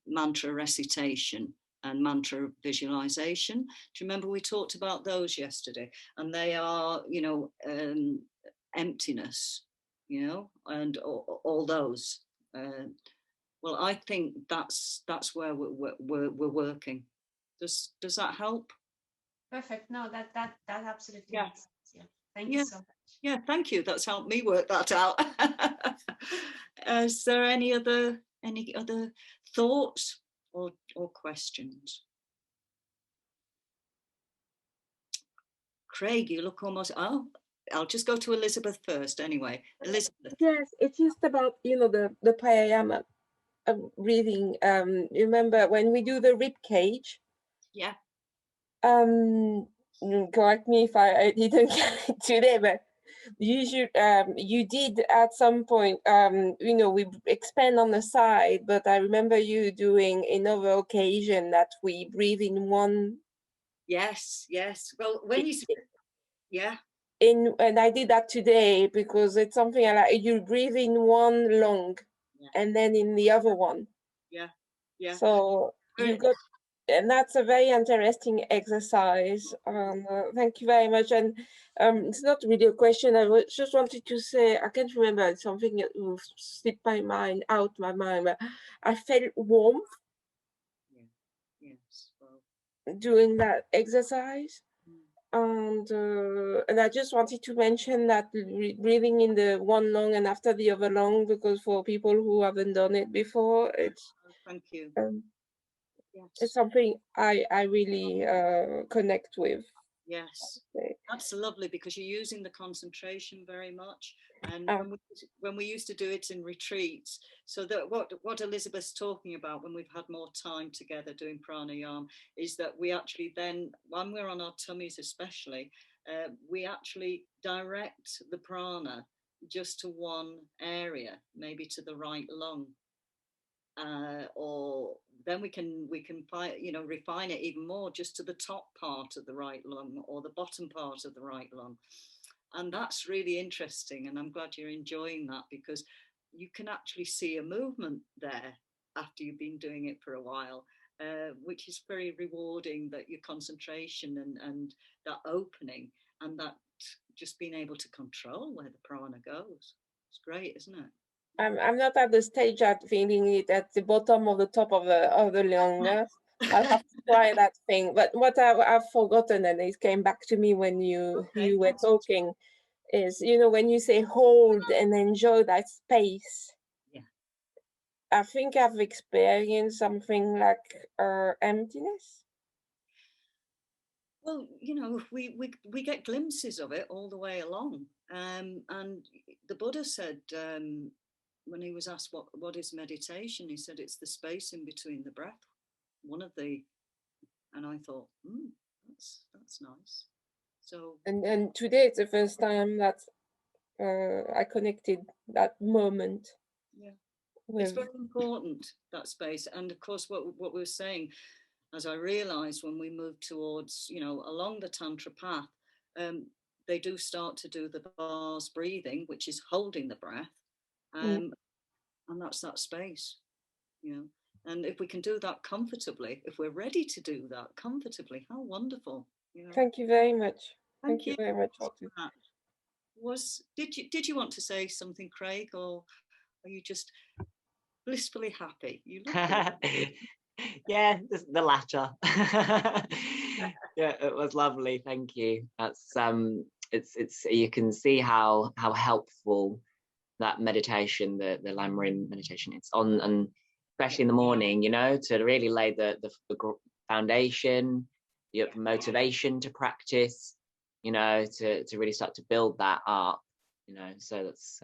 mantra recitation and mantra visualization. Do you remember we talked about those yesterday? And they are, you know, emptiness, you know, and all those. Well, I think that's where we're working. Does that help? Perfect. No, that absolutely makes sense. Yeah. Thank you so much. Yeah, thank you. That's helped me work that out. Is there any other thoughts or questions? Craig, you look almost, oh, I'll just go to Elizabeth first anyway. Elizabeth. Yes, it's just about, you know, the pranayama breathing. Remember when we do the rib cage? Yeah. Correct me if I didn't get it today, but you did at some point, you know, we expand on the side, but I remember you doing another occasion that we breathe in one. Yes. Well, when you, yeah. And I did that today because it's something I like. You breathe in one lung, and then in the other one. Yeah. So you got, and that's a very interesting exercise. Thank you very much. And it's not really a question. I just wanted to say, I can't remember, it's something that will slip my mind, but I felt warmth doing that exercise. And I just wanted to mention that breathing in the one lung and after the other lung, because for people who haven't done it before, it's thank you. It's something I really connect with. Yes, that's lovely, because you're using the concentration very much. And when we used to do it in retreats, so that what Elizabeth's talking about when we've had more time together doing pranayama is that we actually then, when we're on our tummies especially, we actually direct the prana just to one area, maybe to the right lung, or then we can refine it even more just to the top part of the right lung or the bottom part of the right lung. And that's really interesting, and I'm glad you're enjoying that, because you can actually see a movement there after you've been doing it for a while, which is very rewarding, that your concentration and that opening and that just being able to control where the prana goes. It's great, isn't it? I'm not at the stage at feeling it at the bottom of the top of the lung. I'll have to try that thing. But what I've forgotten, and it came back to me when you were talking, is, you know, when you say hold and enjoy that space. Yeah. I think I've experienced something like emptiness. Well, you know, we get glimpses of it all the way along. And the Buddha said, when he was asked what is meditation, he said it's the space in between the breath. And I thought, that's nice. So and today it's the first time that I connected that moment. Yeah, it's very important, that space. And of course, what we were saying, as I realized when we moved towards, you know, along the Tantra path, they do start to do the bars breathing, which is holding the breath. And that's that space, you know. And if we can do that comfortably, if we're ready to do that comfortably, how wonderful. You know? Thank you very much. Thank you very much. Did you want to say something, Craig, or are you just blissfully happy? You look Yeah, the latter. Yeah, it was lovely. Thank you. That's it's you can see how helpful that meditation, the Lamrim meditation, it's on, and especially in the morning, you know, to really lay the foundation, the motivation to practice, you know, to really start to build that up, you know. So that's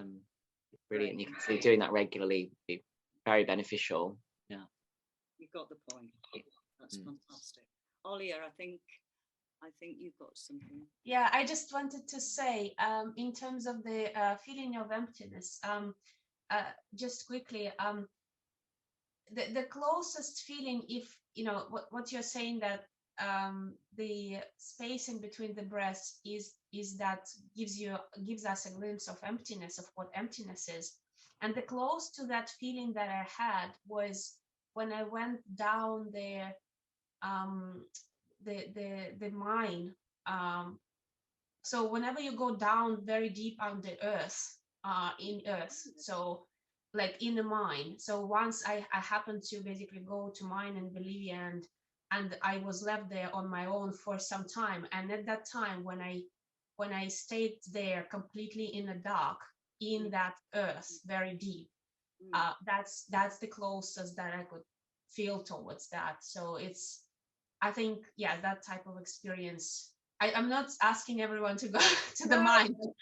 brilliant. You can see doing that regularly would be very beneficial. Yeah, you got the point. That's fantastic. Olia, I think you've got something. Yeah, I just wanted to say, in terms of the feeling of emptiness, just quickly, the closest feeling, if you know what you're saying, that the space in between the breaths is that gives us a glimpse of emptiness, of what emptiness is. And the close to that feeling that I had was when I went down the mine. So whenever you go down very deep under earth, in earth, so like in the mine. So once I happened to basically go to mine in Bolivia, and I was left there on my own for some time. And at that time, when I stayed there completely in the dark, in that earth, very deep, that's the closest that I could feel towards that. So it's, I think, yeah, that type of experience. I'm not asking everyone to go to the mine, but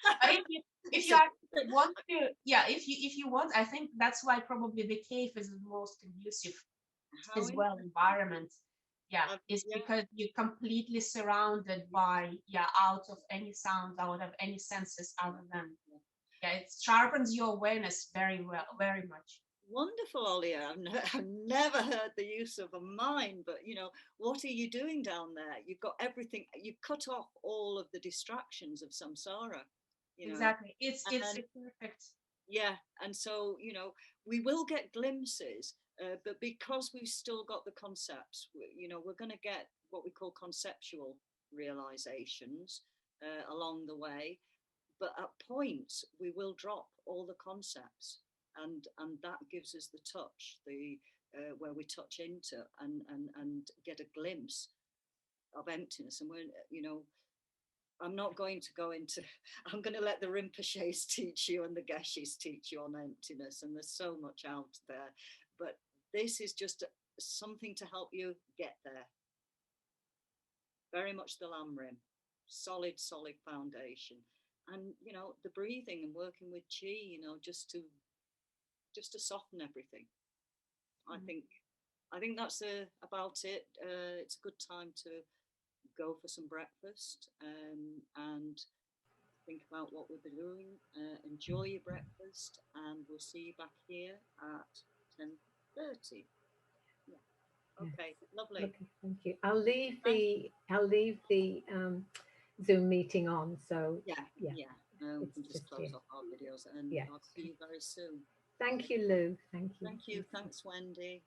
if you actually want to, yeah, if you want, I think that's why probably the cave is the most conducive as well environment. Yeah, it's because you're completely surrounded by, out of any sound, out of any senses other than, it sharpens your awareness very well, very much. Wonderful, Olia. I've never heard the use of a mind, but you know, what are you doing down there? You've got everything, you've cut off all of the distractions of samsara. You know? Exactly. It's perfect. Yeah, and so, you know, we will get glimpses, but because we've still got the concepts, you know, we're going to get what we call conceptual realizations along the way, but at points we will drop all the concepts. And that gives us the touch, where we touch into and get a glimpse of emptiness. And when, you know, I'm not going to go into, I'm going to let the Rinpoches teach you and the Geshis teach you on emptiness. And there's so much out there, but this is just something to help you get there. Very much the Lamrim, solid foundation. And, you know, the breathing and working with chi, you know, just to soften everything. I think that's about it. It's a good time to go for some breakfast and think about what we'll be doing. Enjoy your breakfast, and we'll see you back here at 10:30. Yeah. Okay. Lovely. Okay, thank you. I'll leave the Zoom meeting on. So yeah. We can just close off our videos, and I'll see you very soon. Thank you, Lou. Thank you. Thank you. Thanks, Wendy.